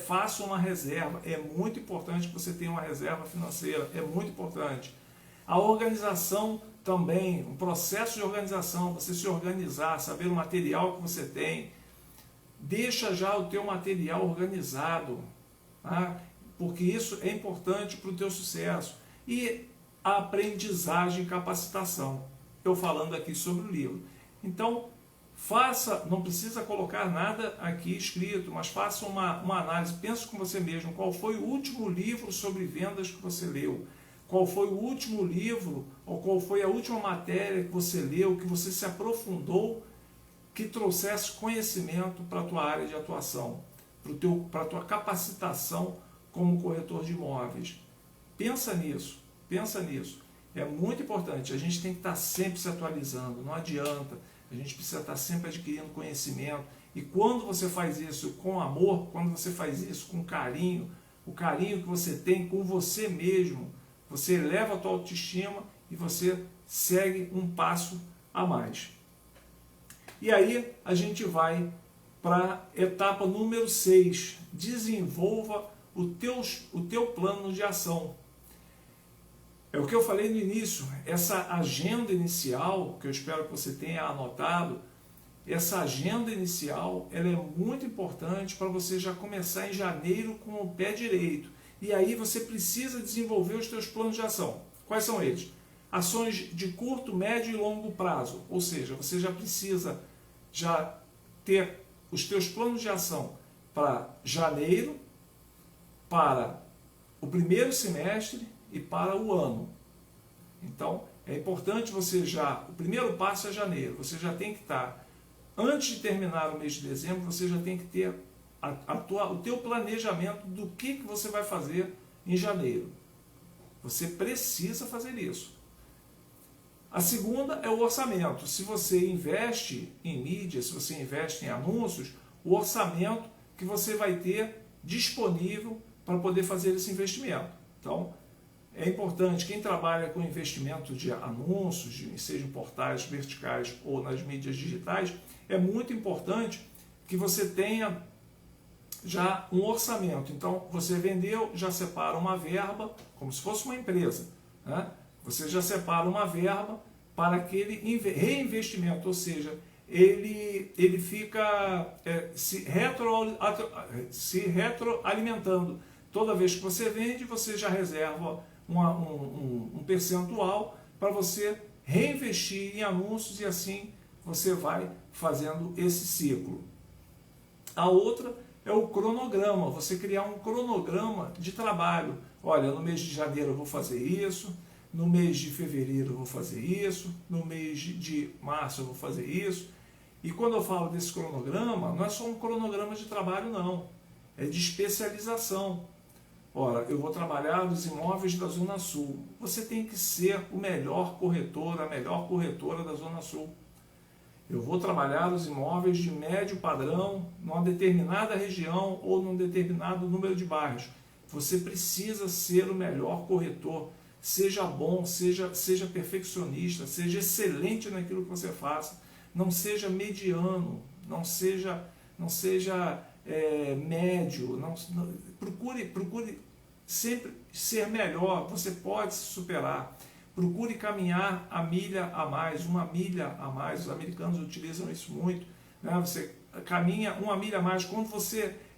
faça uma reserva. É muito importante que você tenha uma reserva financeira, é muito importante. A organização também, um processo de organização, você se organizar, saber o material que você tem. Deixa já o teu material organizado, tá? Porque isso é importante para o teu sucesso. E a aprendizagem e capacitação. Eu falando aqui sobre o livro. Então, faça, não precisa colocar nada aqui escrito, mas faça uma análise, pense com você mesmo, qual foi o último livro sobre vendas que você leu? Qual foi o último livro, ou qual foi a última matéria que você leu, que você se aprofundou, que trouxesse conhecimento para a tua área de atuação, para a tua capacitação como corretor de imóveis. Pensa nisso, pensa nisso. É muito importante, a gente tem que estar sempre se atualizando, não adianta, a gente precisa estar sempre adquirindo conhecimento, e quando você faz isso com amor, quando você faz isso com carinho, o carinho que você tem com você mesmo, você eleva a tua autoestima e você segue um passo a mais. E aí a gente vai para a etapa número 6, desenvolva o teu plano de ação. É o que eu falei no início, essa agenda inicial, que eu espero que você tenha anotado, essa agenda inicial ela é muito importante para você já começar em janeiro com o pé direito. E aí você precisa desenvolver os teus planos de ação. Quais são eles? Ações de curto, médio e longo prazo. Ou seja, você já precisa já ter os teus planos de ação para janeiro, para o primeiro semestre e para o ano. Então, é importante você já, o primeiro passo é janeiro, você já tem que estar, antes de terminar o mês de dezembro, você já tem que ter o teu planejamento do que você vai fazer em janeiro. Você precisa fazer isso. A segunda é o orçamento. Se você investe em mídia, se você investe em anúncios, o orçamento que você vai ter disponível para poder fazer esse investimento. Então, é importante, quem trabalha com investimento de anúncios, seja em portais verticais ou nas mídias digitais, é muito importante que você tenha já um orçamento. Então, você vendeu, já separa uma verba, como se fosse uma empresa, né? Você já separa uma verba para aquele reinvestimento, ou seja, ele fica se retroalimentando. Toda vez que você vende, você já reserva um percentual para você reinvestir em anúncios e assim você vai fazendo esse ciclo. A outra é o cronograma, você criar um cronograma de trabalho. Olha, no mês de janeiro eu vou fazer isso, no mês de fevereiro eu vou fazer isso, no mês de março eu vou fazer isso. E quando eu falo desse cronograma, não é só um cronograma de trabalho não, é de especialização. Ora, eu vou trabalhar os imóveis da Zona Sul. Você tem que ser o melhor corretor, a melhor corretora da Zona Sul. Eu vou trabalhar os imóveis de médio padrão numa determinada região ou num determinado número de bairros. Você precisa ser o melhor corretor. Seja bom, seja perfeccionista, seja excelente naquilo que você faça. Não seja mediano, não seja médio. Procure sempre ser melhor. Você pode se superar. Procure caminhar a milha a mais, uma milha a mais. Os americanos utilizam isso muito, né? Você caminha uma milha a mais quando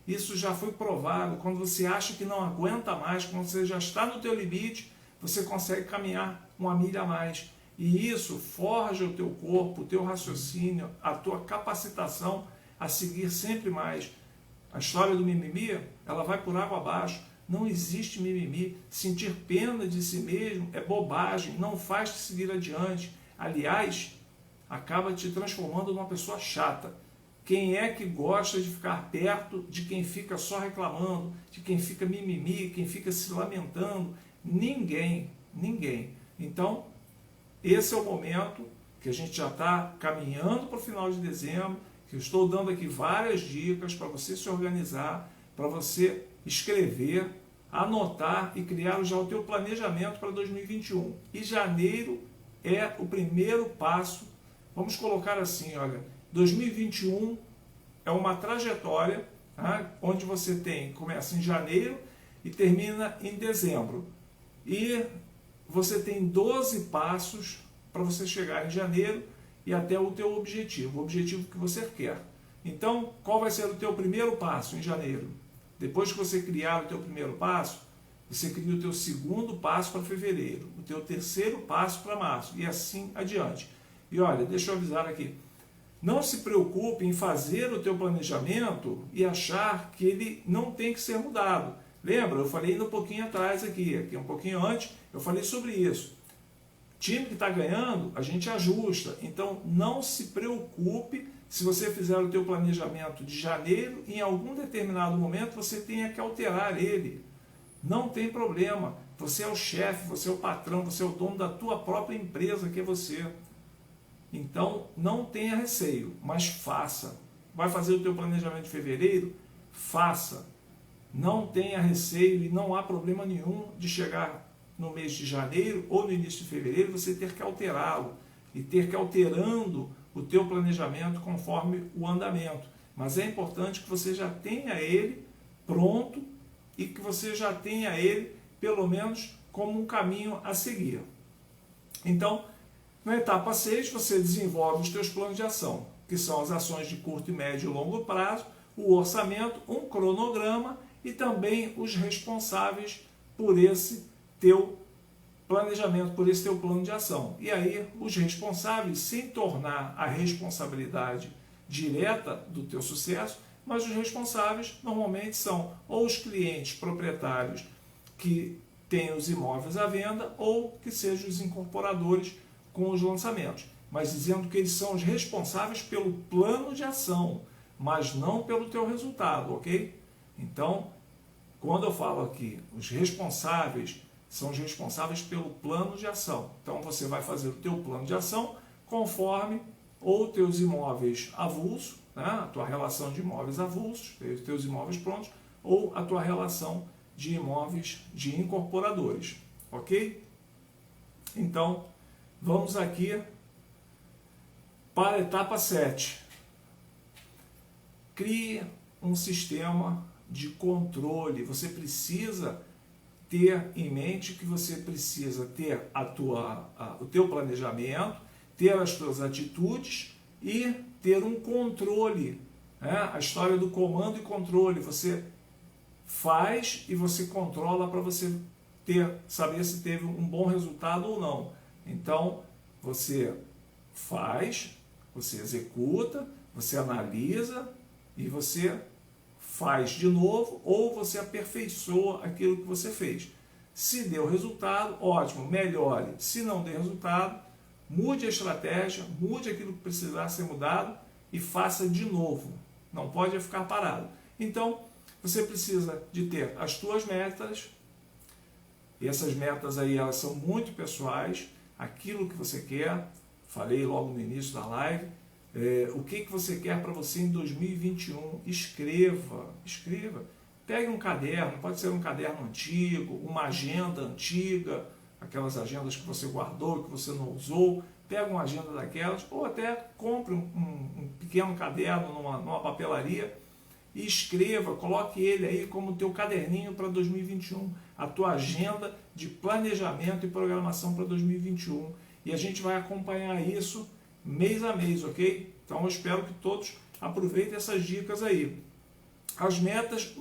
isso já foi provado, quando você acha que não aguenta mais, quando você já está no teu limite, você consegue caminhar uma milha a mais. E isso forja o teu corpo, o teu raciocínio, a tua capacitação a seguir sempre mais. A história do mimimi, ela vai por água abaixo. Não existe mimimi. Sentir pena de si mesmo é bobagem, não faz te seguir adiante. Aliás, acaba te transformando numa pessoa chata. Quem é que gosta de ficar perto de quem fica só reclamando, de quem fica mimimi, quem fica se lamentando? Ninguém, ninguém. Então, esse é o momento que a gente já está caminhando para o final de dezembro, que eu estou dando aqui várias dicas para você se organizar, para você escrever, anotar e criar já o teu planejamento para 2021. E janeiro é o primeiro passo. Vamos colocar assim, olha, 2021 é uma trajetória, tá? Onde você começa em janeiro e termina em dezembro. E você tem 12 passos para você chegar em janeiro e até o teu objetivo, o objetivo que você quer. Então, qual vai ser o teu primeiro passo em janeiro? Depois que você criar o teu primeiro passo, você cria o teu segundo passo para fevereiro, o teu terceiro passo para março e assim adiante. E olha, deixa eu avisar aqui, não se preocupe em fazer o teu planejamento e achar que ele não tem que ser mudado. Lembra? Eu falei um pouquinho atrás aqui um pouquinho antes, eu falei sobre isso. Time que está ganhando, a gente ajusta. Então, não se preocupe se você fizer o teu planejamento de janeiro, em algum determinado momento você tenha que alterar ele. Não tem problema. Você é o chefe, você é o patrão, você é o dono da tua própria empresa, que é você. Então, não tenha receio, mas faça. Vai fazer o teu planejamento de fevereiro? Faça. Não tenha receio e não há problema nenhum de chegar no mês de janeiro ou no início de fevereiro você ter que alterá-lo e ter que ir alterando o teu planejamento conforme o andamento. Mas é importante que você já tenha ele pronto e que você já tenha ele, pelo menos, como um caminho a seguir. Então, na etapa 6, você desenvolve os teus planos de ação, que são as ações de curto, médio e longo prazo, o orçamento, um cronograma e também os responsáveis por esse teu planejamento, por esse teu plano de ação. E aí, os responsáveis, sem tornar a responsabilidade direta do teu sucesso, mas os responsáveis normalmente são ou os clientes proprietários que têm os imóveis à venda ou que sejam os incorporadores com os lançamentos, mas dizendo que eles são os responsáveis pelo plano de ação, mas não pelo teu resultado, ok? Então, quando eu falo aqui, os responsáveis são os responsáveis pelo plano de ação. Então, você vai fazer o teu plano de ação conforme ou teus imóveis avulsos, né? A tua relação de imóveis avulsos, os teus imóveis prontos, ou a tua relação de imóveis de incorporadores, ok? Então, vamos aqui para a etapa 7. Crie um sistema de controle. Você precisa ter em mente que você precisa ter o teu planejamento, ter as tuas atitudes e ter um controle. Né? A história do comando e controle. Você faz e você controla para você saber se teve um bom resultado ou não. Então, você faz, você executa, você analisa e você faz de novo ou você aperfeiçoa aquilo que você fez. Se deu resultado, ótimo, melhore. Se não deu resultado, mude a estratégia, mude aquilo que precisar ser mudado e faça de novo. Não pode ficar parado. Então, Você precisa de ter as tuas metas, e essas metas aí elas são muito pessoais, aquilo que você quer, falei logo no início da live, o que você quer para você em 2021, escreva, pegue um caderno, pode ser um caderno antigo, uma agenda antiga, aquelas agendas que você guardou, que você não usou, pega uma agenda daquelas, ou até compre um pequeno caderno numa papelaria e escreva, coloque ele aí como teu caderninho para 2021, a tua agenda de planejamento e programação para 2021. E a gente vai acompanhar isso mês a mês, ok? Então eu espero que todos aproveitem essas dicas aí. As metas,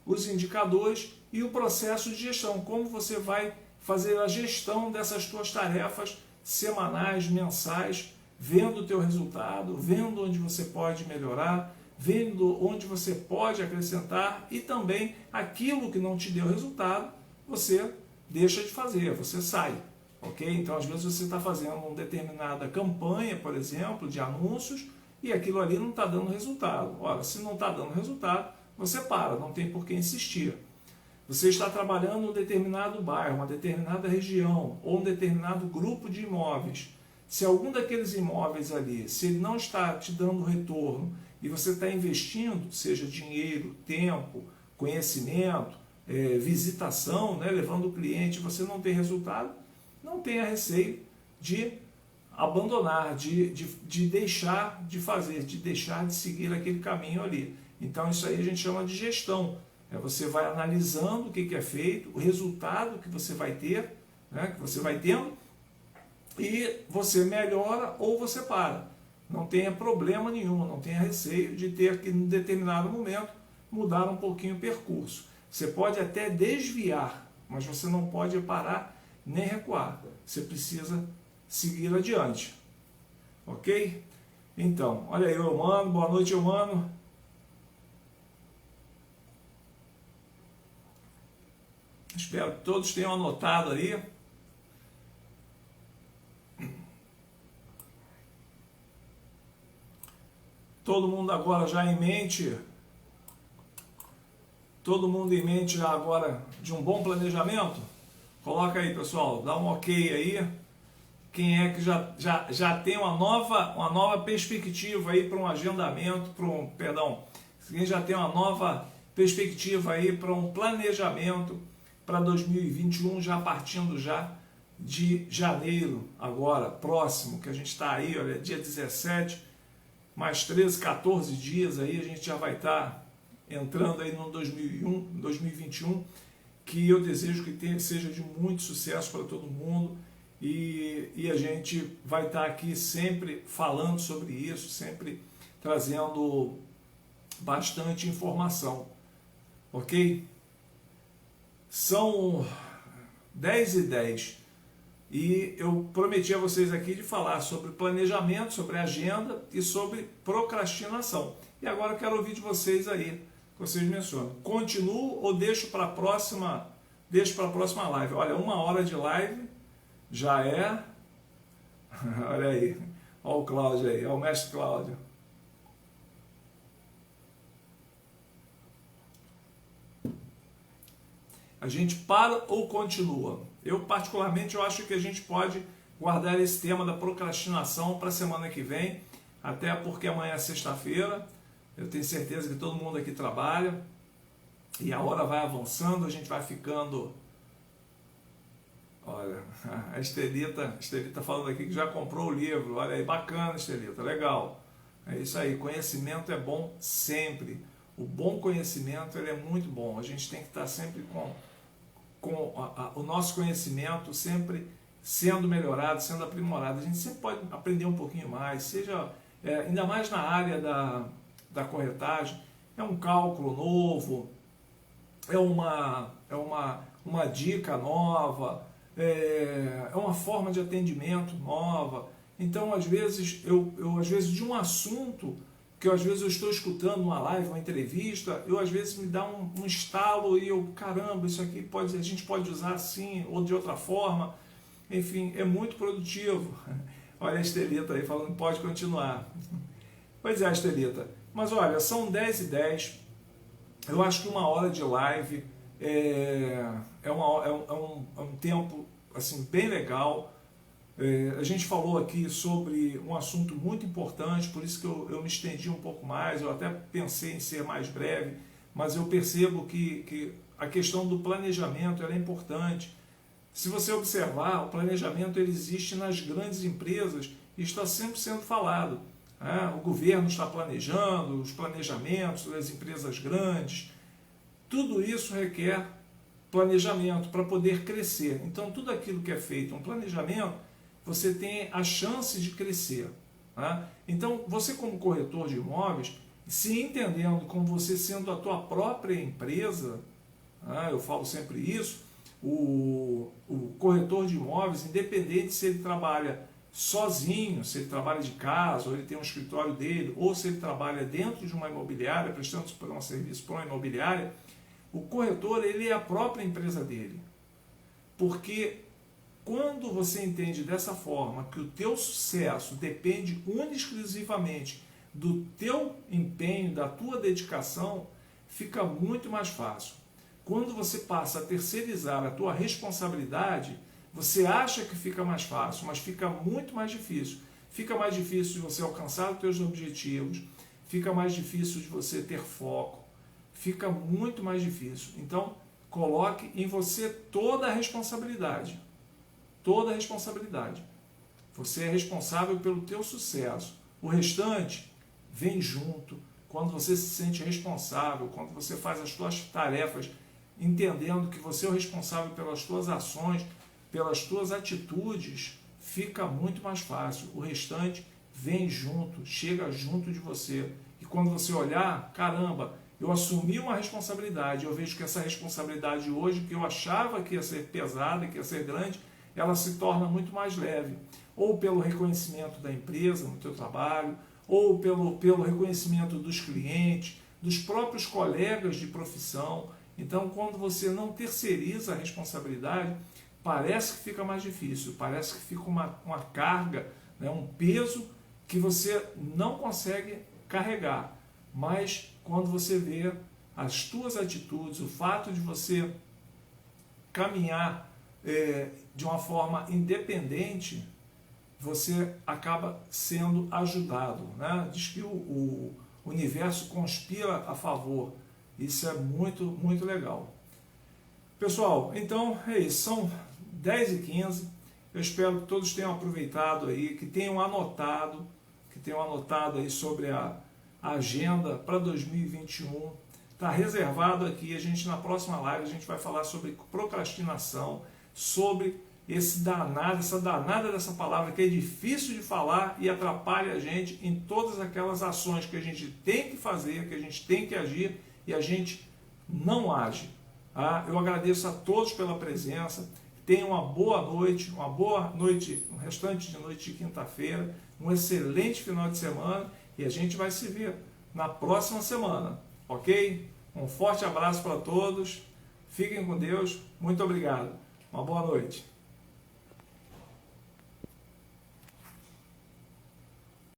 os indicadores e o processo de gestão, como você vai fazer a gestão dessas tuas tarefas semanais, mensais, vendo o teu resultado, vendo onde você pode melhorar, vendo onde você pode acrescentar e também aquilo que não te deu resultado, você deixa de fazer, você sai, ok? Então às vezes você está fazendo uma determinada campanha, por exemplo, de anúncios e aquilo ali não está dando resultado. Ora, se não está dando resultado, você para, não tem por que insistir. Você está trabalhando em um determinado bairro, uma determinada região ou um determinado grupo de imóveis. Se algum daqueles imóveis ali, se ele não está te dando retorno e você está investindo, seja dinheiro, tempo, conhecimento, visitação, né, levando o cliente, você não tem resultado, não tenha receio de abandonar, de deixar de fazer, de deixar de seguir aquele caminho ali. Então isso aí a gente chama de gestão. Você vai analisando o que é feito, o resultado que você vai ter, né, que você vai tendo, e você melhora ou você para. Não tenha problema nenhum, não tenha receio de ter que, em determinado momento, mudar um pouquinho o percurso. Você pode até desviar, mas você não pode parar nem recuar. Você precisa seguir adiante. Ok? Então, olha aí, Eumano. Boa noite, Eumano. Espero que todos tenham anotado aí. Todo mundo agora já em mente. Todo mundo em mente já agora de um bom planejamento? Coloca aí, pessoal, dá um ok aí. Quem é que já tem uma nova perspectiva aí para um agendamento, quem já tem uma nova perspectiva aí para um planejamento para 2021, já partindo já de janeiro, agora, próximo, que a gente está aí, olha, dia 17, mais 13, 14 dias aí, a gente já vai estar entrando aí no 2021, que eu desejo que seja de muito sucesso para todo mundo, e a gente vai estar aqui sempre falando sobre isso, sempre trazendo bastante informação, ok? São 10h10 e eu prometi a vocês aqui de falar sobre planejamento, sobre agenda e sobre procrastinação. E agora eu quero ouvir de vocês aí, que vocês mencionam. Continuo ou deixo para a próxima live? Olha, 1 hora de live já é... Olha aí, olha o Cláudio aí, olha o mestre Cláudio. A gente para ou continua? Eu, particularmente, eu acho que a gente pode guardar esse tema da procrastinação para a semana que vem, até porque amanhã é sexta-feira, eu tenho certeza que todo mundo aqui trabalha, e a hora vai avançando, a gente vai ficando... Olha, a Estelita falando aqui que já comprou o livro, olha aí, bacana, Estelita, legal. É isso aí, conhecimento é bom sempre. O bom conhecimento ele é muito bom, a gente tem que estar sempre com o nosso conhecimento sempre sendo melhorado, sendo aprimorado. A gente sempre pode aprender um pouquinho mais, seja ainda mais na área da corretagem, é um cálculo novo, é uma dica nova, é uma forma de atendimento nova. Então, às vezes, às vezes de um assunto que às vezes eu estou escutando uma live, uma entrevista, às vezes me dá um estalo e eu, caramba, isso aqui a gente pode usar assim ou de outra forma. Enfim, é muito produtivo. Olha a Estelita aí falando, pode continuar. Pois é, Estelita. Mas olha, são 10h10. Eu acho que 1 hora de live é um tempo assim, bem legal. A gente falou aqui sobre um assunto muito importante, por isso que eu me estendi um pouco mais, eu até pensei em ser mais breve, mas eu percebo que a questão do planejamento ela é importante. Se você observar, o planejamento ele existe nas grandes empresas e está sempre sendo falado. O governo está planejando, os planejamentos das empresas grandes, tudo isso requer planejamento para poder crescer. Então, tudo aquilo que é feito um planejamento, você tem a chance de crescer. Então, você como corretor de imóveis, se entendendo como você sendo a tua própria empresa, eu falo sempre isso, o corretor de imóveis, independente se ele trabalha sozinho, se ele trabalha de casa, ou ele tem um escritório dele, ou se ele trabalha dentro de uma imobiliária, prestando um serviço para uma imobiliária, o corretor ele é a própria empresa dele. Porque quando você entende dessa forma que o teu sucesso depende única e exclusivamente do teu empenho, da tua dedicação, fica muito mais fácil. Quando você passa a terceirizar a tua responsabilidade, você acha que fica mais fácil, mas fica muito mais difícil. Fica mais difícil de você alcançar os teus objetivos, fica mais difícil de você ter foco, fica muito mais difícil. Então, coloque em você toda a responsabilidade. Toda a responsabilidade. Você é responsável pelo teu sucesso. O restante vem junto. Quando você se sente responsável, quando você faz as suas tarefas, entendendo que você é o responsável pelas suas ações, pelas suas atitudes, fica muito mais fácil. O restante vem junto, chega junto de você. E quando você olhar, caramba, eu assumi uma responsabilidade, eu vejo que essa responsabilidade hoje, que eu achava que ia ser pesada, que ia ser grande, ela se torna muito mais leve. Ou pelo reconhecimento da empresa no teu trabalho, ou pelo reconhecimento dos clientes, dos próprios colegas de profissão. Então, quando você não terceiriza a responsabilidade, parece que fica mais difícil, parece que fica uma carga, um peso que você não consegue carregar. Mas quando você vê as tuas atitudes, o fato de você caminhar de uma forma independente, você acaba sendo ajudado. Diz que o universo conspira a favor. Isso é muito, muito legal. Pessoal, então é isso. São 10h15. Eu espero que todos tenham aproveitado aí, que tenham anotado aí sobre a agenda para 2021. Está reservado aqui. Na próxima live, a gente vai falar sobre procrastinação, sobre essa danada dessa palavra que é difícil de falar e atrapalha a gente em todas aquelas ações que a gente tem que fazer, que a gente tem que agir e a gente não age. Eu agradeço a todos pela presença. Tenham uma boa noite, um restante de noite de quinta-feira, um excelente final de semana e a gente vai se ver na próxima semana, ok? Um forte abraço para todos, fiquem com Deus, muito obrigado, uma boa noite.